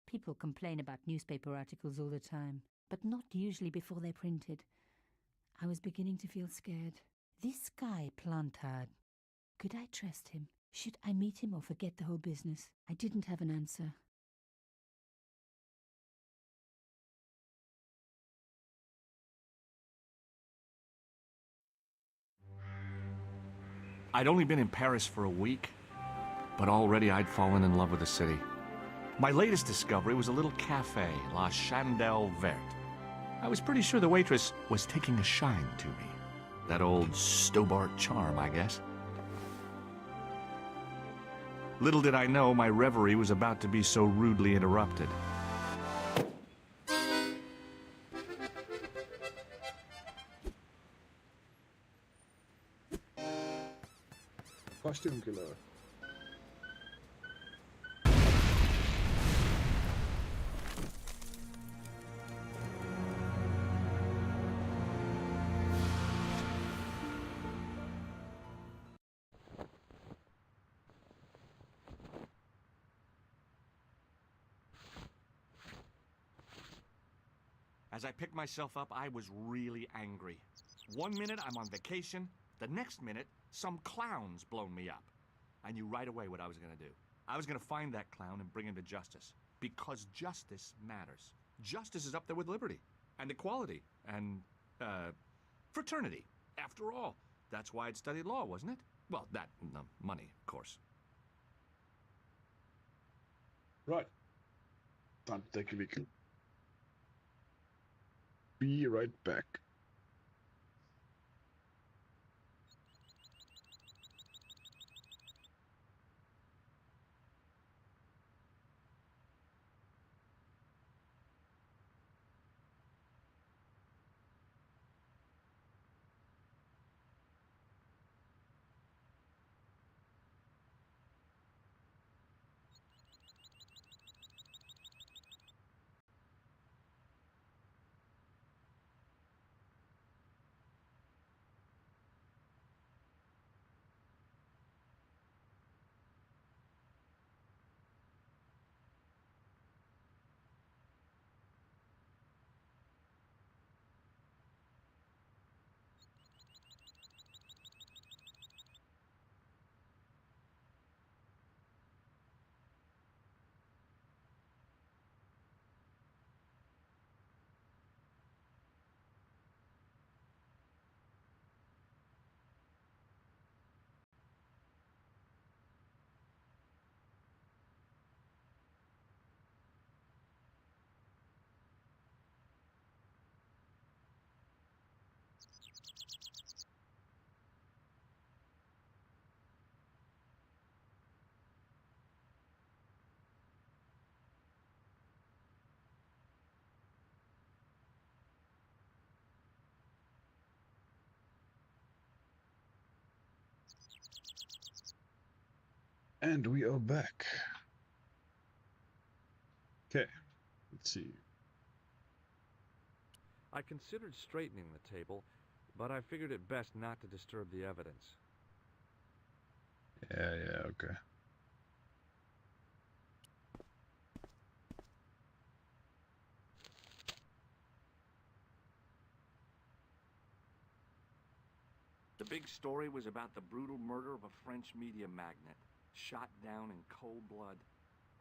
People complain about newspaper articles all the time, but not usually before they're printed. I was beginning to feel scared. This guy, Plantard, could I trust him? Should I meet him or forget the whole business? I didn't have an answer. I'd only been in Paris for a week, but already I'd fallen in love with the city. My latest discovery was a little cafe, La Chandelle Verte. I was pretty sure the waitress was taking a shine to me. That old Stobart charm, I guess. Little did I know my reverie was about to be so rudely interrupted. Costume killer. As I picked myself up, I was really angry. One minute I'm on vacation, the next minute some clown's blown me up. I knew right away what I was gonna do. I was gonna find that clown and bring him to justice. Because justice matters. Justice is up there with liberty, and equality, and, fraternity. After all, that's why I'd studied law, wasn't it? Well, that and the money, of course. Right. Time to take a look. Be right back. And we are back. Okay, let's see. I considered straightening the table, but I figured it best not to disturb the evidence. Yeah, okay. The big story was about the brutal murder of a French media magnate, shot down in cold blood.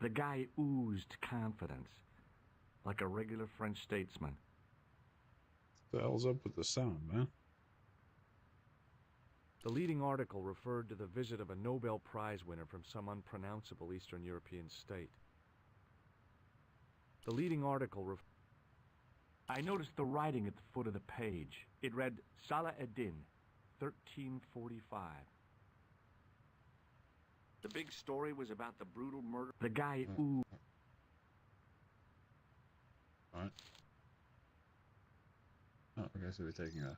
The guy oozed confidence, like a regular French statesman. What the hell's up with the sound, man? The leading article referred to the visit of a Nobel Prize winner from some unpronounceable Eastern European state. The leading article I noticed the writing at the foot of the page. It read, Salah Eddin, 1345. The big story was about the brutal murder. The guy oozed. Alright. Oh, okay, so we're taking a...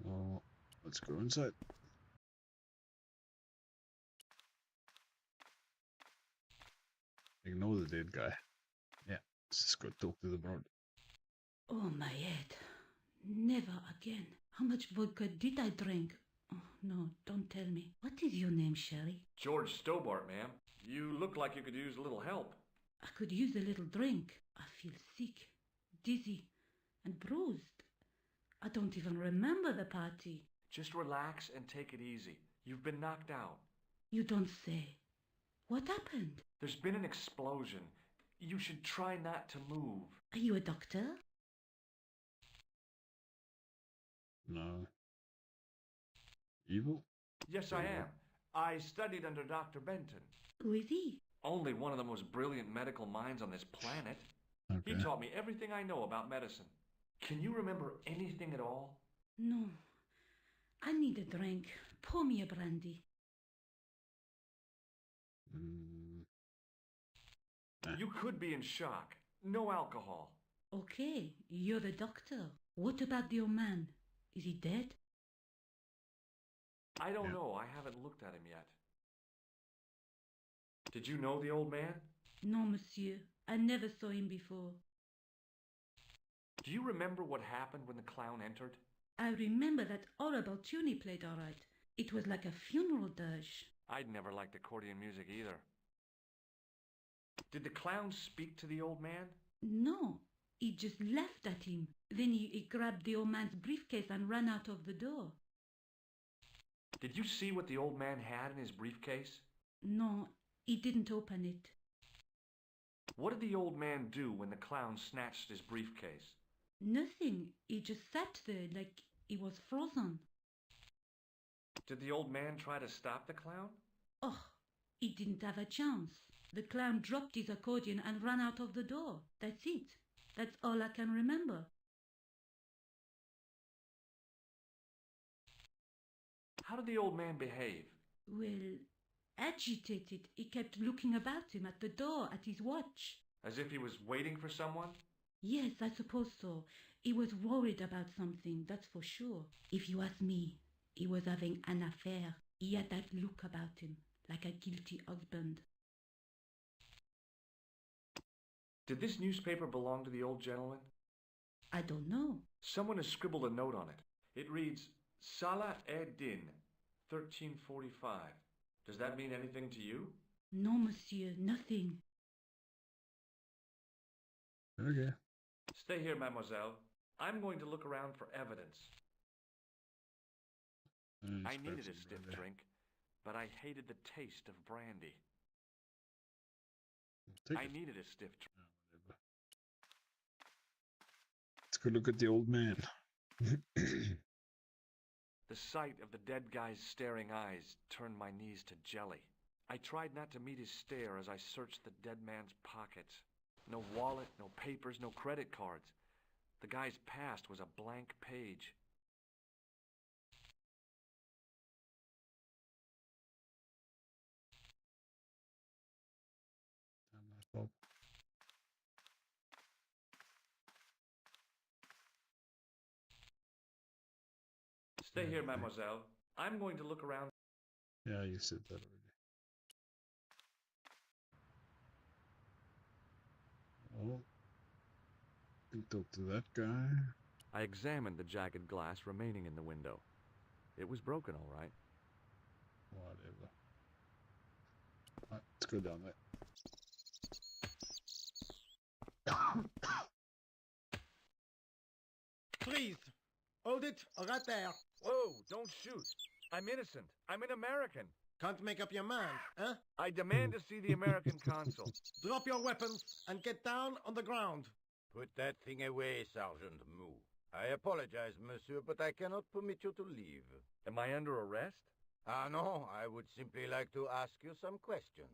Well, let's go inside. Ignore the dead guy. Yeah, let's just go talk to the broad. Oh, my head. Never again. How much vodka did I drink? Oh, no, don't tell me. What is your name, Sherry? George Stobart, ma'am. You look like you could use a little help. I could use a little drink. I feel sick, dizzy, and bruised. I don't even remember the party. Just relax and take it easy. You've been knocked out. You don't say. What happened? There's been an explosion. You should try not to move. Are you a doctor? No. Evil? Yes, I am. I studied under Dr. Benton. Who is he? Only one of the most brilliant medical minds on this planet. Okay. He taught me everything I know about medicine. Can you remember anything at all? No. I need a drink. Pour me a brandy. You could be in shock. No alcohol. Okay, you're the doctor. What about the old man? Is he dead? I don't know. I haven't looked at him yet. Did you know the old man? No, monsieur. I never saw him before. Do you remember what happened when the clown entered? I remember that horrible tune he played all right. It was like a funeral dirge. I'd never liked accordion music either. Did the clown speak to the old man? No, he just laughed at him. Then he grabbed the old man's briefcase and ran out of the door. Did you see what the old man had in his briefcase? No, he didn't open it. What did the old man do when the clown snatched his briefcase? Nothing. He just sat there like he was frozen. Did the old man try to stop the clown? Oh, he didn't have a chance. The clown dropped his accordion and ran out of the door. That's it. That's all I can remember. How did the old man behave? Well, agitated. He kept looking about him at the door, at his watch. As if he was waiting for someone? Yes, I suppose so. He was worried about something, that's for sure. If you ask me, he was having an affair. He had that look about him, like a guilty husband. Did this newspaper belong to the old gentleman? I don't know. Someone has scribbled a note on it. It reads, Salah Eddin, 1345. Does that mean anything to you? No, monsieur, nothing. Okay. Stay here, mademoiselle. I'm going to look around for evidence. I needed a stiff drink, but I hated the taste of brandy. I needed a stiff drink. Let's go look at the old man. The sight of the dead guy's staring eyes turned my knees to jelly. I tried not to meet his stare as I searched the dead man's pockets. No wallet, no papers, no credit cards. The guy's past was a blank page. Stay here, mademoiselle. I'm going to look around. Yeah, you said that already. Oh. Can talk to that guy. I examined the jagged glass remaining in the window. It was broken, all right. Whatever. Alright, let's go down there. Please, hold it right there. Whoa, don't shoot. I'm innocent. I'm an American. Can't make up your mind, huh? I demand to see the American consul. Drop your weapons and get down on the ground. Put that thing away, Sergeant Mou. I apologize, monsieur, but I cannot permit you to leave. Am I under arrest? Ah, no, I would simply like to ask you some questions.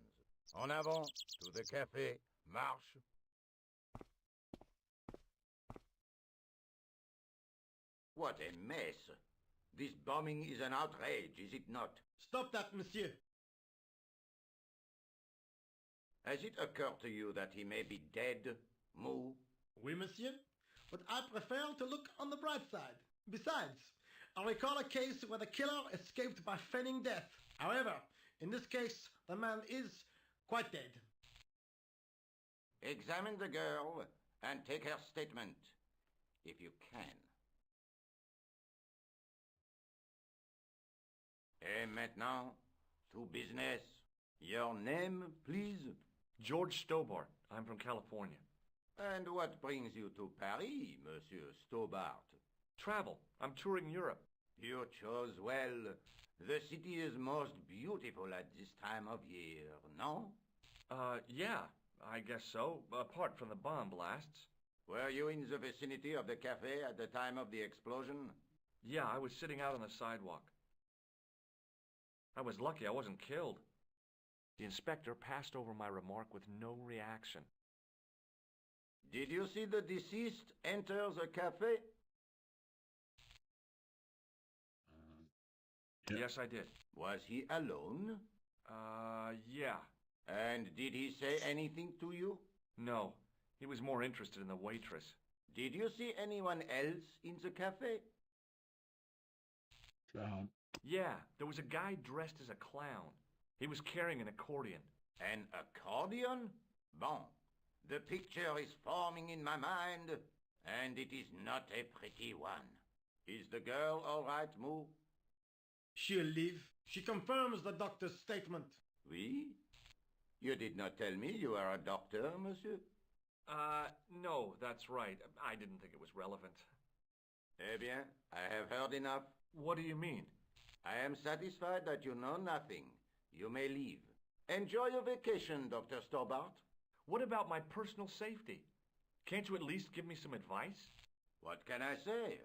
En avant, to the café, marche. What a mess. This bombing is an outrage, is it not? Stop that, monsieur. Has it occurred to you that he may be dead, Mou? Oui, monsieur. But I prefer to look on the bright side. Besides, I recall a case where the killer escaped by feigning death. However, in this case, the man is quite dead. Examine the girl and take her statement, if you can. Et maintenant, to business. Your name, please? George Stobart. I'm from California. And what brings you to Paris, Monsieur Stobart? Travel. I'm touring Europe. You chose well. The city is most beautiful at this time of year, no? Yeah, I guess so, apart from the bomb blasts. Were you in the vicinity of the cafe at the time of the explosion? Yeah, I was sitting out on the sidewalk. I was lucky I wasn't killed. The inspector passed over my remark with no reaction. Did you see the deceased enter the cafe? Yeah. Yes, I did. Was he alone? Yeah. And did he say anything to you? No. He was more interested in the waitress. Did you see anyone else in the cafe? Clown. Yeah, there was a guy dressed as a clown. He was carrying an accordion. An accordion? Bon. The picture is forming in my mind, and it is not a pretty one. Is the girl all right, Moo? She'll live. She confirms the doctor's statement. Oui? You did not tell me you are a doctor, monsieur? No, that's right. I didn't think it was relevant. Eh bien, I have heard enough. What do you mean? I am satisfied that you know nothing. You may leave. Enjoy your vacation, Dr. Stobart. What about my personal safety? Can't you at least give me some advice? What can I say?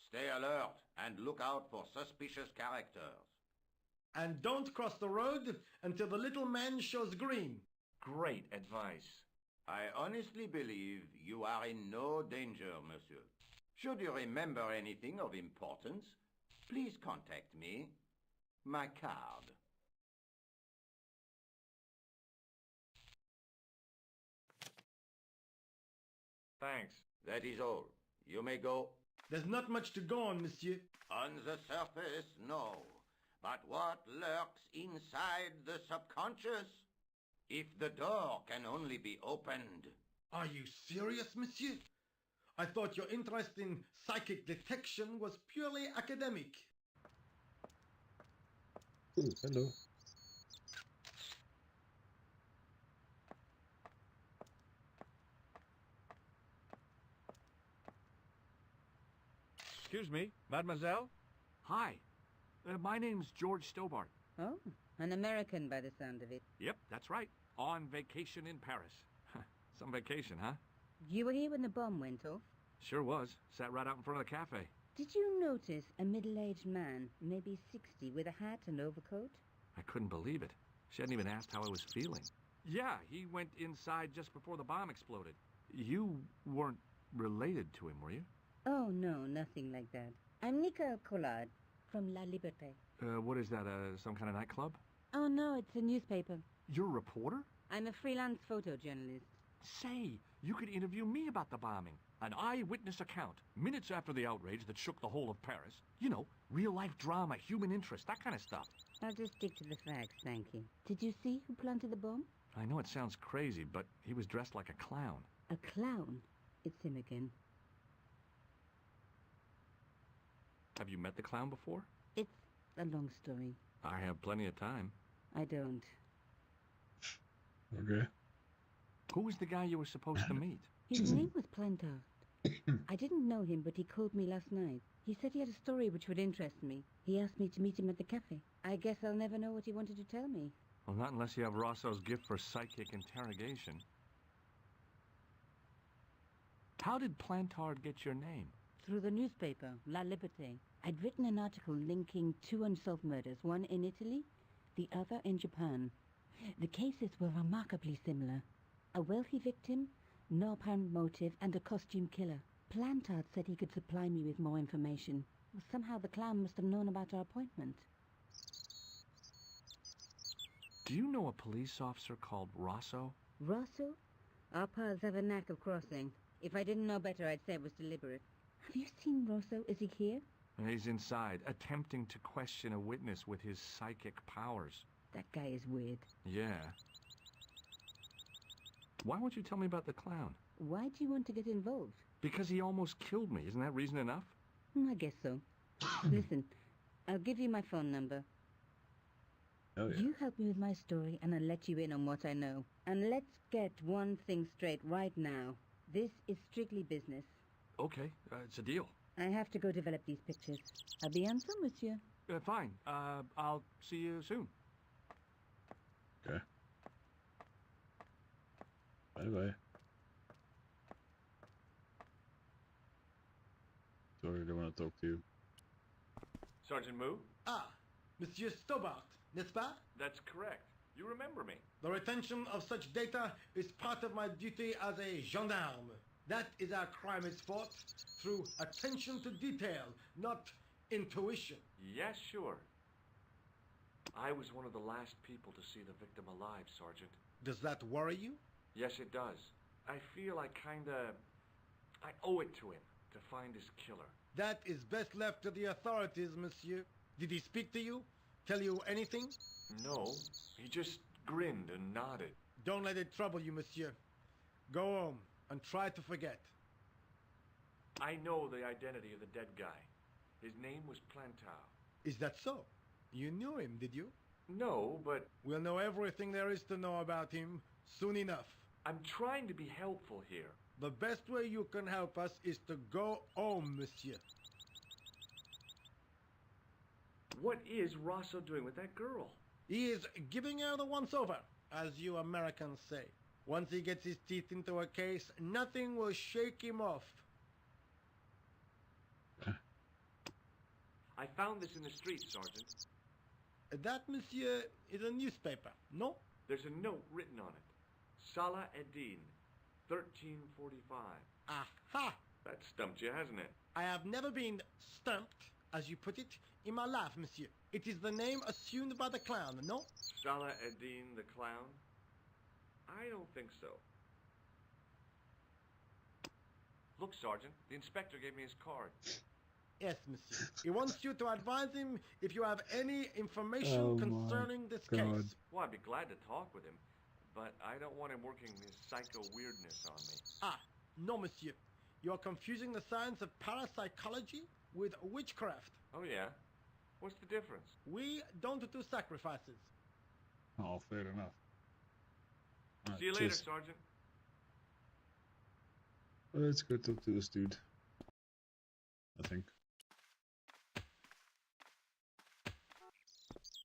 Stay alert and look out for suspicious characters. And don't cross the road until the little man shows green. Great advice. I honestly believe you are in no danger, monsieur. Should you remember anything of importance, please contact me. My card. Thanks. That is all. You may go. There's not much to go on, monsieur. On the surface, no. But what lurks inside the subconscious? If the door can only be opened. Are you serious, monsieur? I thought your interest in psychic detection was purely academic. Ooh, hello. Excuse me, mademoiselle? Hi. My name's George Stobart. Oh, an American by the sound of it. Yep, that's right. On vacation in Paris. Some vacation, huh? You were here when the bomb went off? Sure was. Sat right out in front of the cafe. Did you notice a middle-aged man, maybe 60, with a hat and overcoat? I couldn't believe it. She hadn't even asked how I was feeling. Yeah, he went inside just before the bomb exploded. You weren't related to him, were you? Oh, no, nothing like that. I'm Nicole Collard from La Liberté. What is that, some kind of nightclub? Oh, no, it's a newspaper. You're a reporter? I'm a freelance photojournalist. Say, you could interview me about the bombing. An eyewitness account, minutes after the outrage that shook the whole of Paris. You know, real-life drama, human interest, that kind of stuff. I'll just stick to the facts, thank you. Did you see who planted the bomb? I know it sounds crazy, but he was dressed like a clown. A clown? It's him again. Have you met the clown before? It's a long story. I have plenty of time. I don't. Okay. Who was the guy you were supposed to meet? His name was Plantard. I didn't know him, but he called me last night. He said he had a story which would interest me. He asked me to meet him at the cafe. I guess I'll never know what he wanted to tell me. Well, not unless you have Rosso's gift for psychic interrogation. How did Plantard get your name? Through the newspaper, La Liberté. I'd written an article linking two unsolved murders, one in Italy, the other in Japan. The cases were remarkably similar. A wealthy victim, no apparent motive, and a costume killer. Plantard said he could supply me with more information. Somehow the clown must have known about our appointment. Do you know a police officer called Rosso? Rosso? Our paths have a knack of crossing. If I didn't know better, I'd say it was deliberate. Have you seen Rosso? Is he here? He's inside, attempting to question a witness with his psychic powers. That guy is weird. Yeah. Why won't you tell me about the clown? Why do you want to get involved? Because he almost killed me. Isn't that reason enough? I guess so. Listen, I'll give you my phone number. Oh, yeah. You help me with my story, and I'll let you in on what I know. And let's get one thing straight right now. This is strictly business. Okay, it's a deal. I have to go develop these pictures. I'll be on phone, monsieur. Fine. I'll see you soon. Okay. Bye-bye. Sorry, I want to talk to you. Sergeant Moo? Ah, Monsieur Stobart, n'est-ce pas? That's correct. You remember me. The retention of such data is part of my duty as a gendarme. That is how crime is fought, through attention to detail, not intuition. Yes, sure. I was one of the last people to see the victim alive, Sergeant. Does that worry you? Yes, it does. I feel I owe it to him to find his killer. That is best left to the authorities, monsieur. Did he speak to you? Tell you anything? No, he just grinned and nodded. Don't let it trouble you, monsieur. Go home and try to forget. I know the identity of the dead guy. His name was Plantow. Is that so? You knew him, did you? No, but We'll know everything there is to know about him soon enough. I'm trying to be helpful here. The best way you can help us is to go home, monsieur. What is Rosso doing with that girl? He is giving her the once-over, as you Americans say. Once he gets his teeth into a case, nothing will shake him off. I found this in the street, Sergeant. That, monsieur, is a newspaper, no? There's a note written on it. Salah Eddin, 1345. Aha! That stumped you, hasn't it? I have never been stumped, as you put it, in my life, monsieur. It is the name assumed by the clown, no? Salah Eddin the clown? I don't think so. Look, Sergeant, the inspector gave me his card. Yes, monsieur. He wants you to advise him if you have any information Oh my concerning this God. case. Well, I'd be glad to talk with him, but I don't want him working his psycho weirdness on me. Ah, no, monsieur. You are confusing the science of parapsychology with witchcraft. Oh, yeah? What's the difference? We don't do sacrifices. Oh, fair enough. Alright, See you later, cheers. Sergeant. Let's go talk to this dude. I think.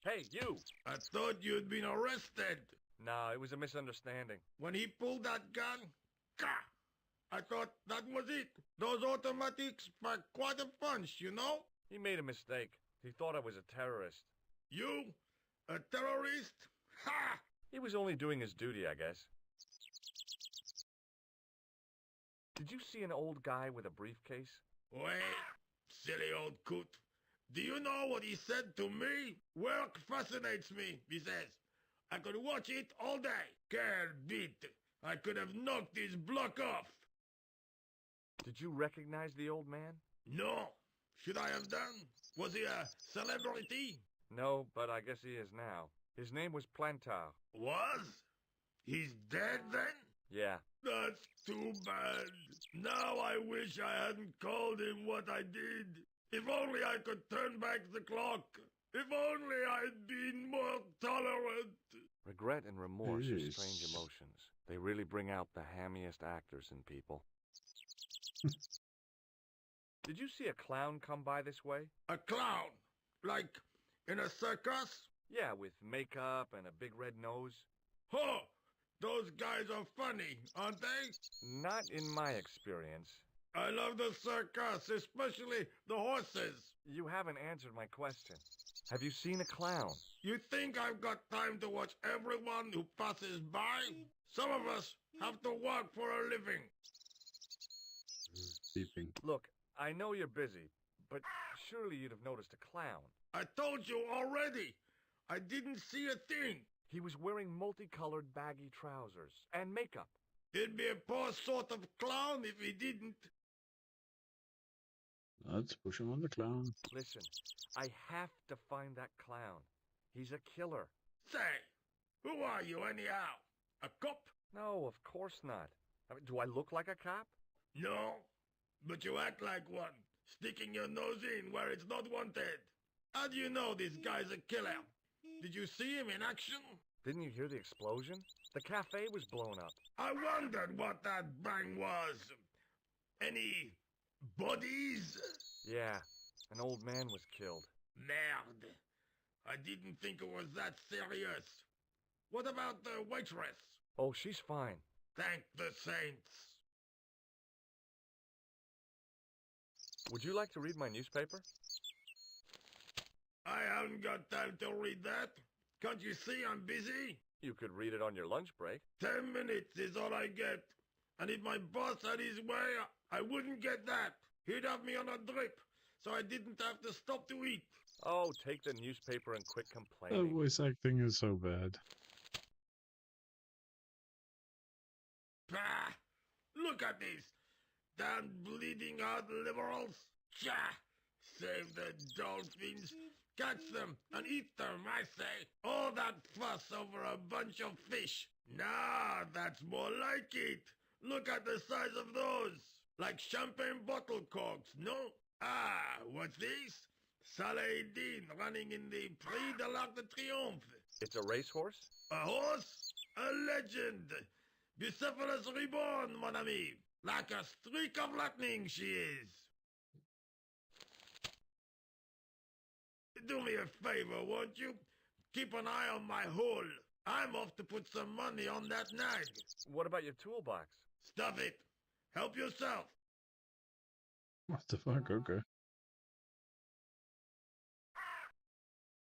Hey, you! I thought you'd been arrested. No, it was a misunderstanding. When he pulled that gun, gah! I thought that was it. Those automatics pack quite a punch, you know? He made a mistake. He thought I was a terrorist. You? A terrorist? Ha! He was only doing his duty, I guess. Did you see an old guy with a briefcase? Wait, silly old coot. Do you know what he said to me? Work fascinates me, he says. I could watch it all day. Quel bit. I could have knocked his block off. Did you recognize the old man? No. Should I have done? Was he a celebrity? No, but I guess he is now. His name was Plantow. Was? He's dead then? Yeah. That's too bad. Now I wish I hadn't called him what I did. If only I could turn back the clock. If only I'd been more tolerant. Regret and remorse are Yes. strange emotions. They really bring out the hammiest actors in people. Did you see a clown come by this way? A clown? Like in a circus? Yeah, with makeup and a big red nose. Huh! Those guys are funny, aren't they? Not in my experience. I love the circus, especially the horses. You haven't answered my question. Have you seen a clown? You think I've got time to watch everyone who passes by? Some of us have to work for a living. Beeping. Look, I know you're busy, but surely you'd have noticed a clown. I told you already. I didn't see a thing. He was wearing multicolored baggy trousers and makeup. He'd be a poor sort of clown if he didn't. Let's push him on the clown. Listen, I have to find that clown. He's a killer. Say, who are you anyhow? A cop? No, of course not. I mean, do I look like a cop? No, but you act like one, sticking your nose in where it's not wanted. How do you know this guy's a killer? Did you see him in action? Didn't you hear the explosion? The cafe was blown up. I wondered what that bang was. Any bodies? Yeah, an old man was killed. Merde. I didn't think it was that serious. What about the waitress? Oh, she's fine. Thank the saints. Would you like to read my newspaper? I haven't got time to read that. Can't you see I'm busy? You could read it on your lunch break. 10 minutes is all I get. And if my boss had his way, I wouldn't get that. He'd have me on a drip, so I didn't have to stop to eat. Oh, take the newspaper and quit The complaining. voice acting is so bad. Pah! Look at this. Damn bleeding heart liberals. Tcha! Save the dolphins. Catch them and eat them, I say. All that fuss over a bunch of fish. Nah, that's more like it. Look at the size of those. Like champagne bottle corks, no? Ah, what's this? Saladin running in the Prix de l'Arc de Triomphe. It's a racehorse? A horse? A legend. Bucephalus reborn, mon ami. Like a streak of lightning she is. Do me a favor, won't you? Keep an eye on my hole. I'm off to put some money on that nag. What about your toolbox? Stuff it. Help yourself. What the fuck? Okay.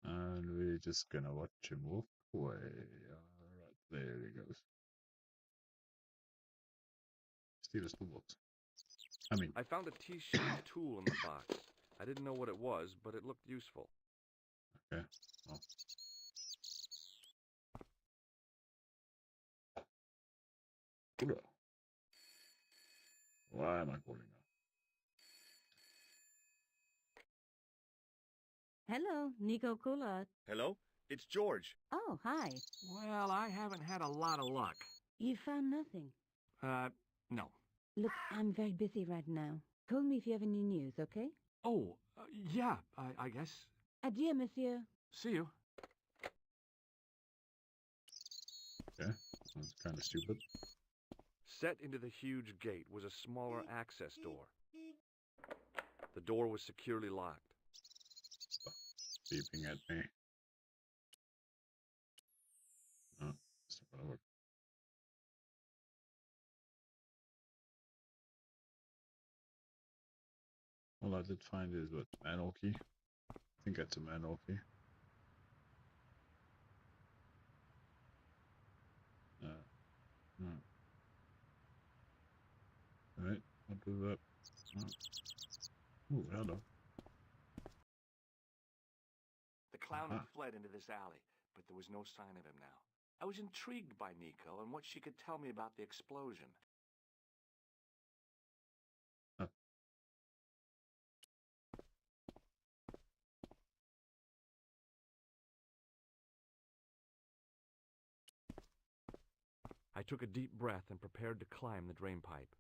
And we're just gonna watch him walk away. Alright, there he goes. Steal his toolbox. I found a T-shaped tool in the box. I didn't know what it was, but it looked useful. Okay. Oh. Hoorah. Why am I calling now? Hello, Nico Coulard. Hello? It's George. Oh, hi. Well, I haven't had a lot of luck. You found nothing. No. Look, I'm very busy right now. Call me if you have any news, okay? Oh, yeah, I guess. Adieu, monsieur. See you. Okay, that's kind of stupid. Set into the huge gate was a smaller access door. The door was securely locked. Stop beeping at me. No, it's not gonna work. All I did find is what, manual key? I think that's a manual key. No. Right, what was that? Oh. Ooh, hello. The clown Aha. had fled into this alley, but there was no sign of him now. I was intrigued by Nico and what she could tell me about the explosion. Huh. I took a deep breath and prepared to climb the drain pipe.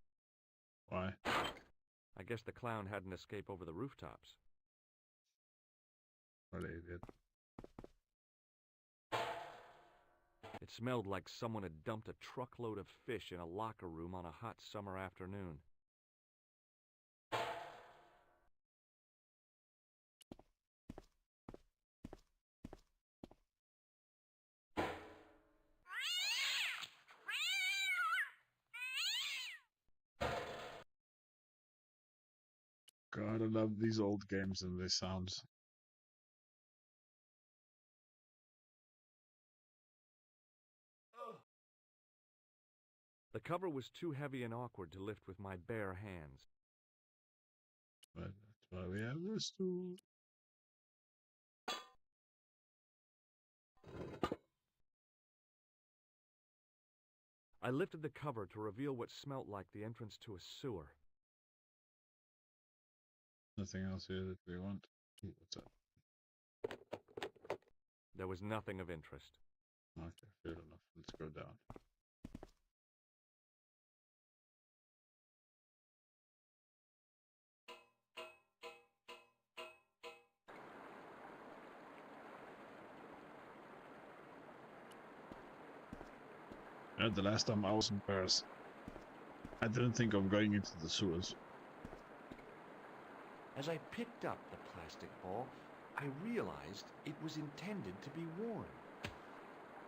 Why? I guess the clown hadn't escaped over the rooftops. What idiot. It smelled like someone had dumped a truckload of fish in a locker room on a hot summer afternoon. God, I love these old games and these sounds. The cover was too heavy and awkward to lift with my bare hands. But that's why we have this tool. I lifted the cover to reveal what smelt like the entrance to a sewer. Nothing else here that we want. Ooh, what's that? There was nothing of interest. Okay, fair enough. Let's go down. The last time I was in Paris, I didn't think of going into the sewers. As I picked up the plastic ball, I realized it was intended to be worn.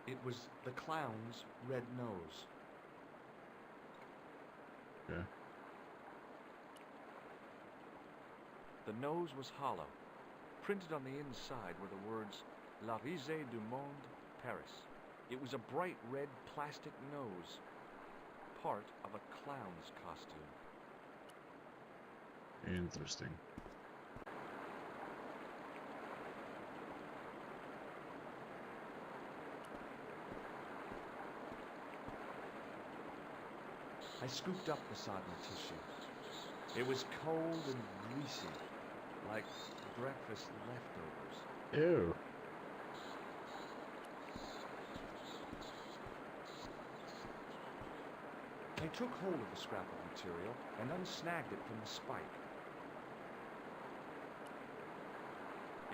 It was the clown's red nose. Okay. The nose was hollow. Printed on the inside were the words La risée du monde Paris. It was a bright red plastic nose, part of a clown's costume. Interesting. I scooped up the sodden tissue. It was cold and greasy, like breakfast leftovers. Ew. I took hold of the scrap of material and unsnagged it from the spike.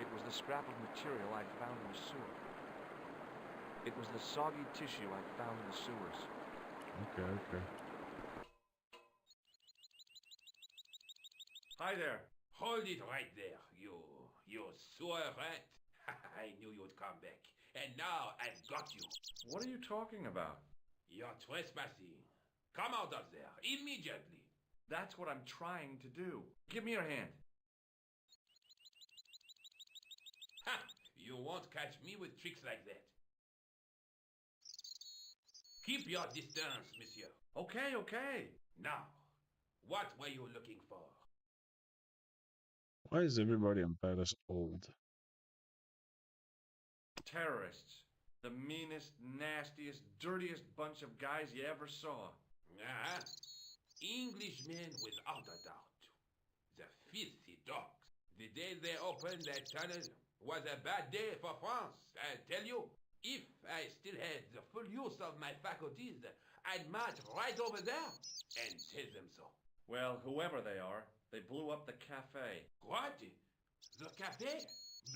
It was the scrap of material I'd found in the sewer. It was the soggy tissue I'd found in the sewers. Okay. Hi there. Hold it right there, you sewer rat. I knew you'd come back. And now I've got you. What are you talking about? You're trespassing. Come out of there, immediately. That's what I'm trying to do. Give me your hand. Ha! You won't catch me with tricks like that. Keep your distance, monsieur. Okay. Now, what were you looking for? Why is everybody in Paris old? Terrorists. The meanest, nastiest, dirtiest bunch of guys you ever saw. Englishmen without a doubt. The filthy dogs. The day they opened that tunnel was a bad day for France, I tell you. If I still had the full use of my faculties, I'd march right over there and tell them so. Well, whoever they are, they blew up the cafe. What? The cafe?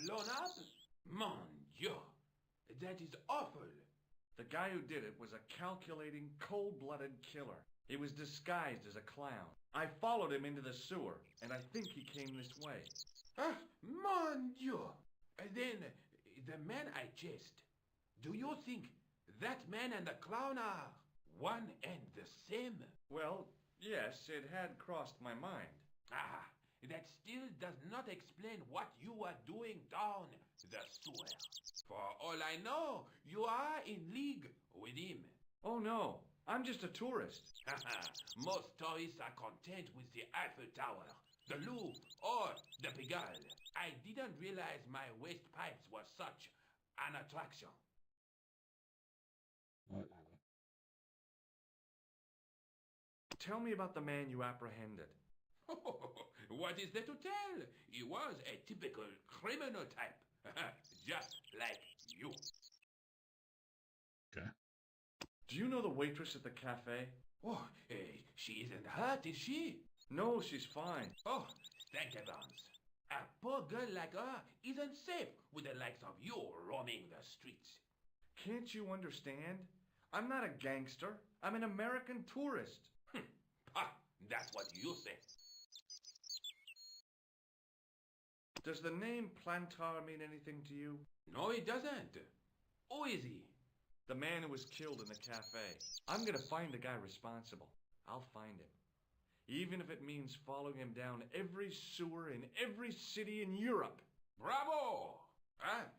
Blown up? Mon Dieu! That is awful. The guy who did it was a calculating, cold-blooded killer. He was disguised as a clown. I followed him into the sewer, and I think he came this way. Ah, mon Dieu! Then, the man I chased, do you think that man and the clown are one and the same? Well, yes, it had crossed my mind. Ah, that still does not explain what you are doing down the sewer. For all I know, you are in league with him. Oh no, I'm just a tourist. Most tourists are content with the Eiffel Tower, the Louvre, or the Pigalle. I didn't realize my waste pipes were such an attraction. Tell me about the man you apprehended. What is there to tell? He was a typical criminal type. Just like you. Okay. Do you know the waitress at the cafe? Oh, she isn't hurt, is she? No, she's fine. Oh, thank heavens. A poor girl like her isn't safe with the likes of you roaming the streets. Can't you understand? I'm not a gangster. I'm an American tourist. Ha! That's what you say. Does the name Plantar mean anything to you? No, it doesn't. Who is he? The man who was killed in the cafe. I'm gonna find the guy responsible. I'll find him. Even if it means following him down every sewer in every city in Europe. Bravo!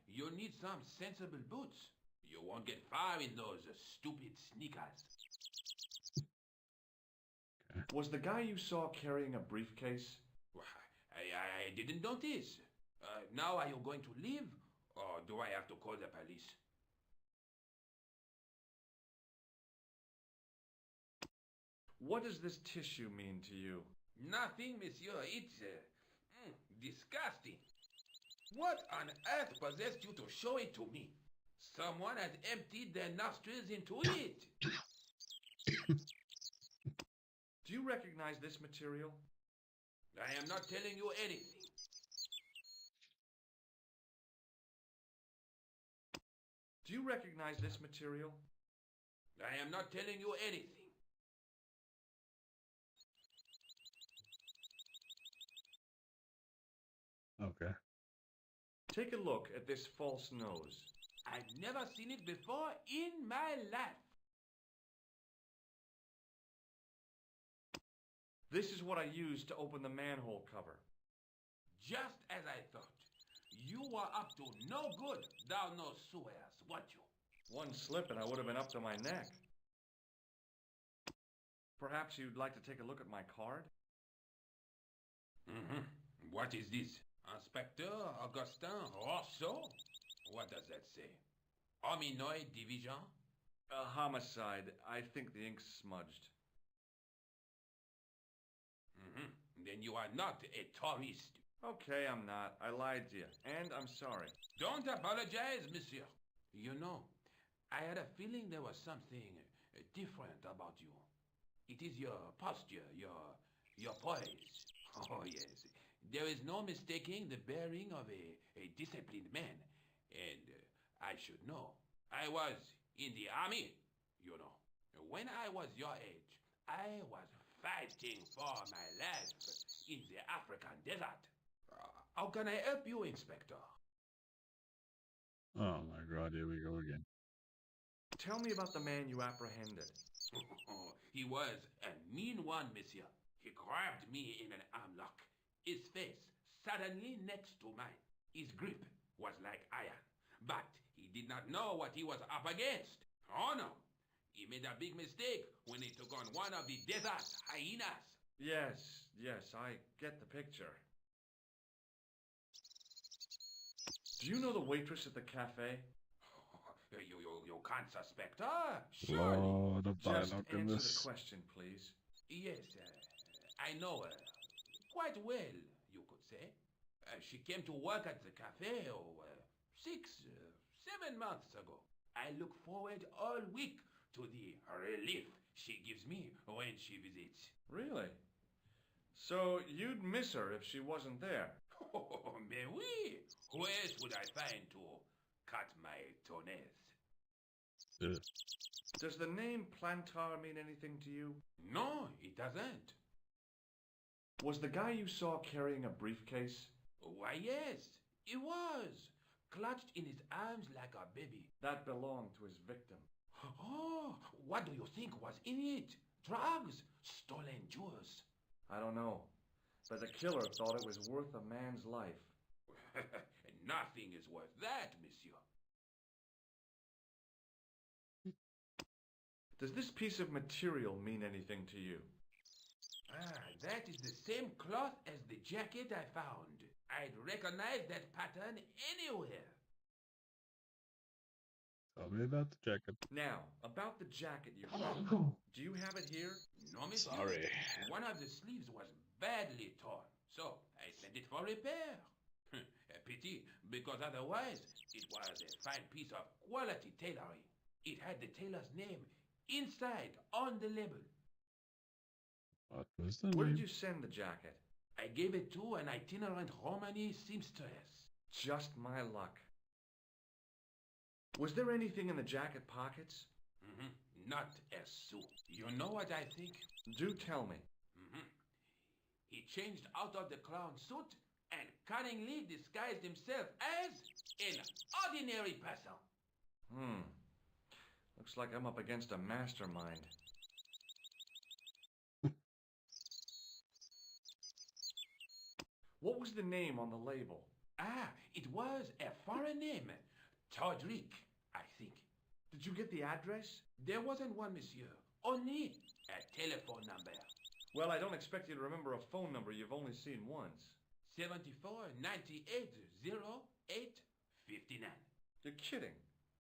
You need some sensible boots. You won't get far in those stupid sneakers. Was the guy you saw carrying a briefcase? I didn't notice. Now are you going to leave? Or do I have to call the police? What does this tissue mean to you? Nothing, monsieur. It's disgusting. What on earth possessed you to show it to me? Someone has emptied their nostrils into it. Do you recognize this material? I am not telling you anything. Do you recognize this material? I am not telling you anything. Okay. Take a look at this false nose. I've never seen it before in my life. This is what I used to open the manhole cover. Just as I thought. You were up to no good down those sewers, weren't you? One slip and I would have been up to my neck. Perhaps you'd like to take a look at my card? What is this? Inspector Augustin Rousseau? What does that say? Hominoid Division? A homicide. I think the ink's smudged. Then you are not a tourist. Okay, I'm not. I lied to you. And I'm sorry. Don't apologize, monsieur. You know, I had a feeling there was something different about you. It is your posture, your poise. Oh, yes. There is no mistaking the bearing of a disciplined man. And I should know. I was in the army, you know. When I was your age, I was fighting for my life in the African desert. How can I help you, Inspector? Oh my god, here we go again. Tell me about the man you apprehended. He was a mean one, monsieur. He grabbed me in an armlock. His face suddenly next to mine. His grip was like iron. But he did not know what he was up against. Oh no. He made a big mistake when he took on one of the desert hyenas. Yes, I get the picture. Do you know the waitress at the cafe? You can't suspect her, surely. Oh, the Just dialogue in answer this. the question, please. Yes, I know her. Quite well, you could say. She came to work at the cafe 7 months ago. I look forward all week to the relief she gives me when she visits. Really? So you'd miss her if she wasn't there? Oh, mais oui. Who else would I find to cut my toenails? Does the name Plantar mean anything to you? No, it doesn't. Was the guy you saw carrying a briefcase? Why, yes, he was. Clutched in his arms like a baby. That belonged to his victim. Oh, what do you think was in it? Drugs? Stolen jewels? I don't know. But the killer thought it was worth a man's life. Nothing is worth that, monsieur. Does this piece of material mean anything to you? That is the same cloth as the jacket I found. I'd recognize that pattern anywhere. Tell me about the jacket. Now, about the jacket you found. Do you have it here? No, monsieur. Sorry. One of the sleeves was badly torn, so I sent it for repair. A pity, because otherwise it was a fine piece of quality tailoring. It had the tailor's name inside on the label. What was the Where name? did you send the jacket? I gave it to an itinerant Romani seamstress. Just my luck. Was there anything in the jacket pockets? Not a sou. You know what I think? Do tell me. He changed out of the clown suit and cunningly disguised himself as an ordinary person. Looks like I'm up against a mastermind. What was the name on the label? It was a foreign name. Todrick, I think. Did you get the address? There wasn't one, monsieur. Only a telephone number. Well, I don't expect you to remember a phone number you've only seen once. 74 98 08 59. You're kidding.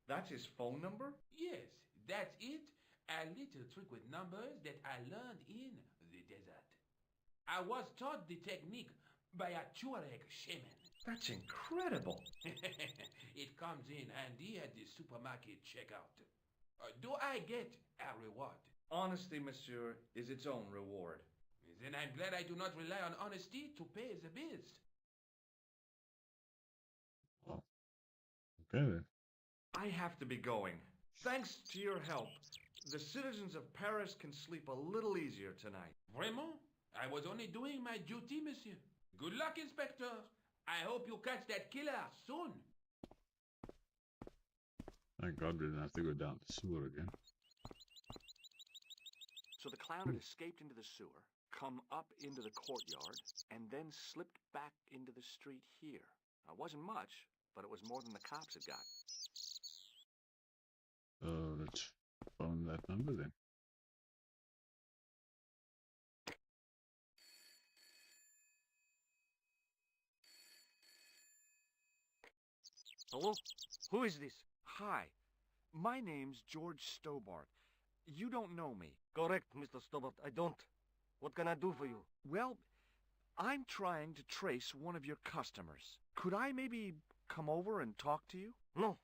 That's his phone number? Yes, that's it. A little trick with numbers that I learned in the desert. I was taught the technique by a Tuareg shaman. That's incredible. It comes in handy at the supermarket checkout. Do I get a reward? Honesty, monsieur, is its own reward. Then I'm glad I do not rely on honesty to pay the bills. Oh. Okay then. I have to be going. Thanks to your help, the citizens of Paris can sleep a little easier tonight. Vraiment? I was only doing my duty, monsieur. Good luck, Inspector. I hope you catch that killer soon. Thank God we didn't have to go down the sewer again. So the clown had escaped into the sewer, come up into the courtyard, and then slipped back into the street here. It wasn't much, but it was more than the cops had got. Let's phone that number then. Hello? Who is this? Hi. My name's George Stobart. You don't know me. Correct, Mr. Stobart. I don't. What can I do for you? Well, I'm trying to trace one of your customers. Could I maybe come over and talk to you? No.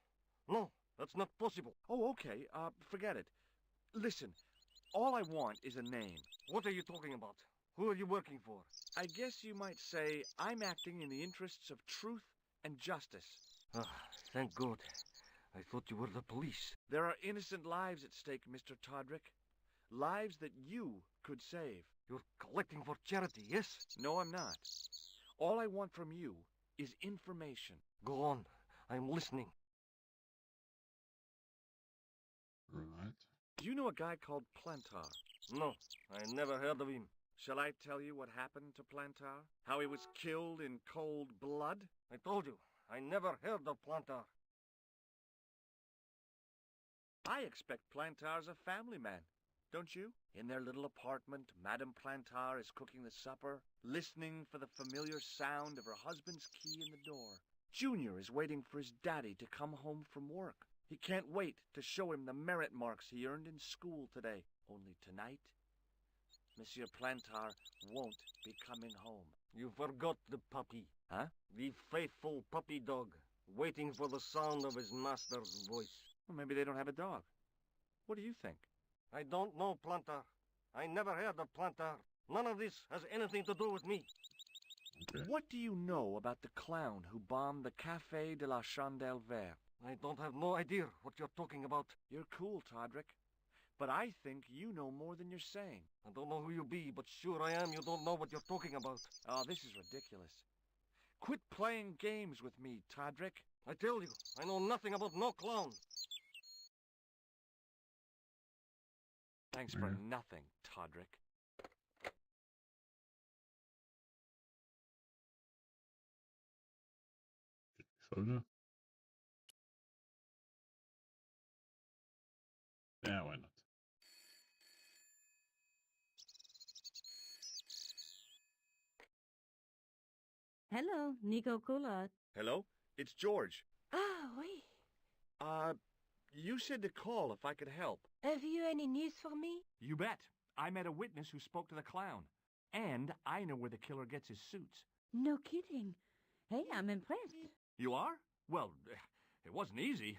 No, that's not possible. Oh, okay. Forget it. Listen, all I want is a name. What are you talking about? Who are you working for? I guess you might say I'm acting in the interests of truth and justice. Ah, thank God. I thought you were the police. There are innocent lives at stake, Mr. Todrick. Lives that you could save. You're collecting for charity, yes? No, I'm not. All I want from you is information. Go on. I'm listening. Right. Do you know a guy called Plantar? No, I never heard of him. Shall I tell you what happened to Plantar? How he was killed in cold blood? I told you, I never heard of Plantar. I expect Plantar's a family man, don't you? In their little apartment, Madame Plantar is cooking the supper, listening for the familiar sound of her husband's key in the door. Junior is waiting for his daddy to come home from work. He can't wait to show him the merit marks he earned in school today. Only tonight, Monsieur Plantar won't be coming home. You forgot the puppy. Huh? The faithful puppy dog, waiting for the sound of his master's voice. Well, maybe they don't have a dog. What do you think? I don't know, Plantar. I never heard of Plantar. None of this has anything to do with me. Okay. What do you know about the clown who bombed the Café de la Chandelle Verte? I don't have no idea what you're talking about. You're cool, Todrick. But I think you know more than you're saying. I don't know who you be, but sure I am you don't know what you're talking about. Oh, this is ridiculous. Quit playing games with me, Todrick. I tell you, I know nothing about no clown. Thanks for nothing, Todrick. Photo? Yeah, why not? Hello, Nico Coulard. Hello? It's George. Ah, oui. You said to call if I could help. Have you any news for me? You bet. I met a witness who spoke to the clown. And I know where the killer gets his suits. No kidding. Hey, I'm impressed. You are? Well, it wasn't easy.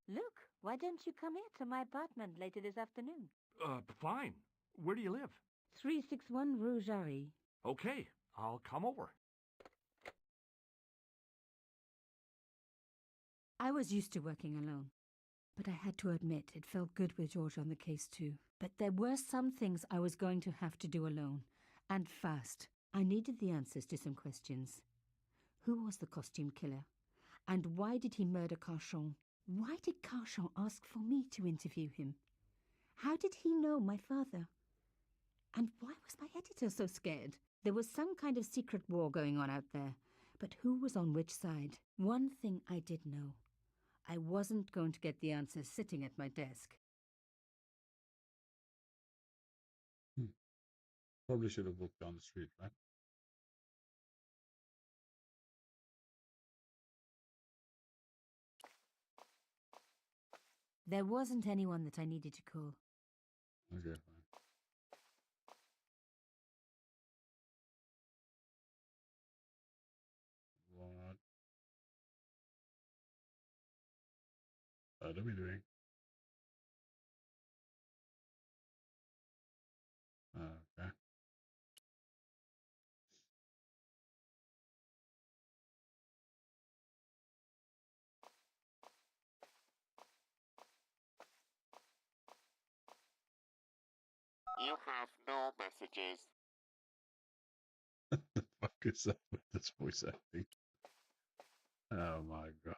Look, why don't you come here to my apartment later this afternoon? Fine. Where do you live? 361 Rue Jarry. Okay, I'll come over. I was used to working alone, but I had to admit it felt good with George on the case too. But there were some things I was going to have to do alone, and fast. I needed the answers to some questions. Who was the costume killer? And why did he murder Carchon? Why did Carchon ask for me to interview him? How did he know my father? And why was my editor so scared? There was some kind of secret war going on out there, but who was on which side? One thing I did know. I wasn't going to get the answers sitting at my desk. Probably should have walked down the street, right? There wasn't anyone that I needed to call. Okay, fine. What? What are we doing? Okay. You have no messages. What the fuck is that with this voice acting? Oh my god.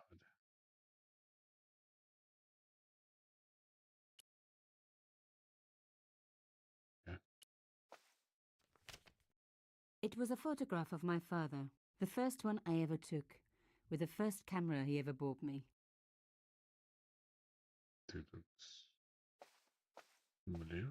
Yeah. It was a photograph of my father, the first one I ever took, with the first camera he ever bought me. it looks familiar.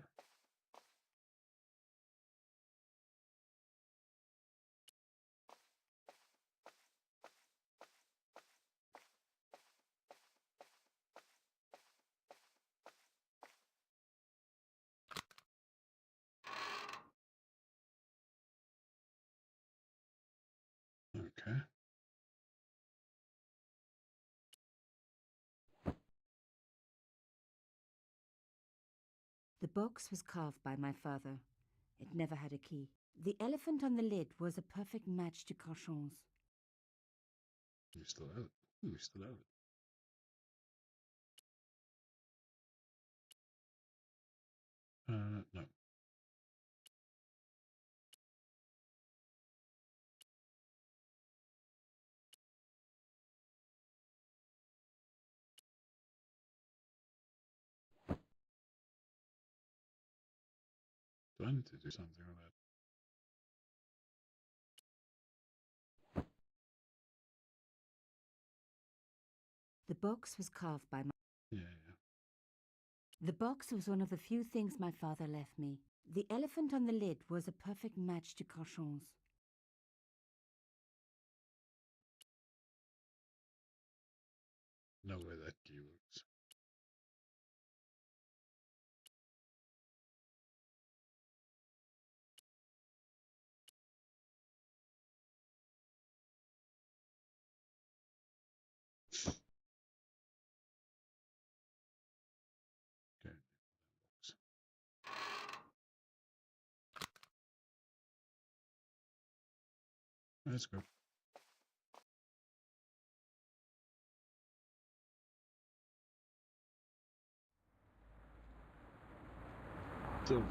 Okay. The box was carved by my father. It never had a key. The elephant on the lid was a perfect match to Cochon's. You still have it. You still have it. No. Do I need to do something with that? The box was carved by my... Yeah. The box was one of the few things my father left me. The elephant on the lid was a perfect match to Cochon's. No way that key works. Okay. Box. Let's go. So.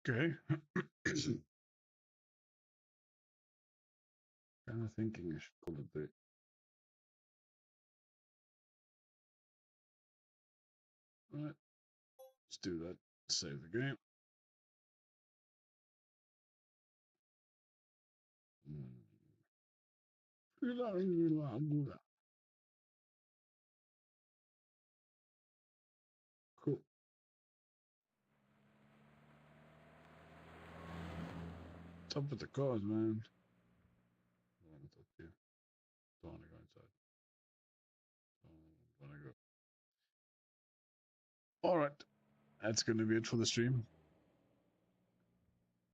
Okay. Kind of thinking I should call it the. Alright. Let's do that. Save the game. Cool. Top of the cars, man. I want to talk to you. Don't want to go inside. Don't want to go. All right. That's going to be it for the stream.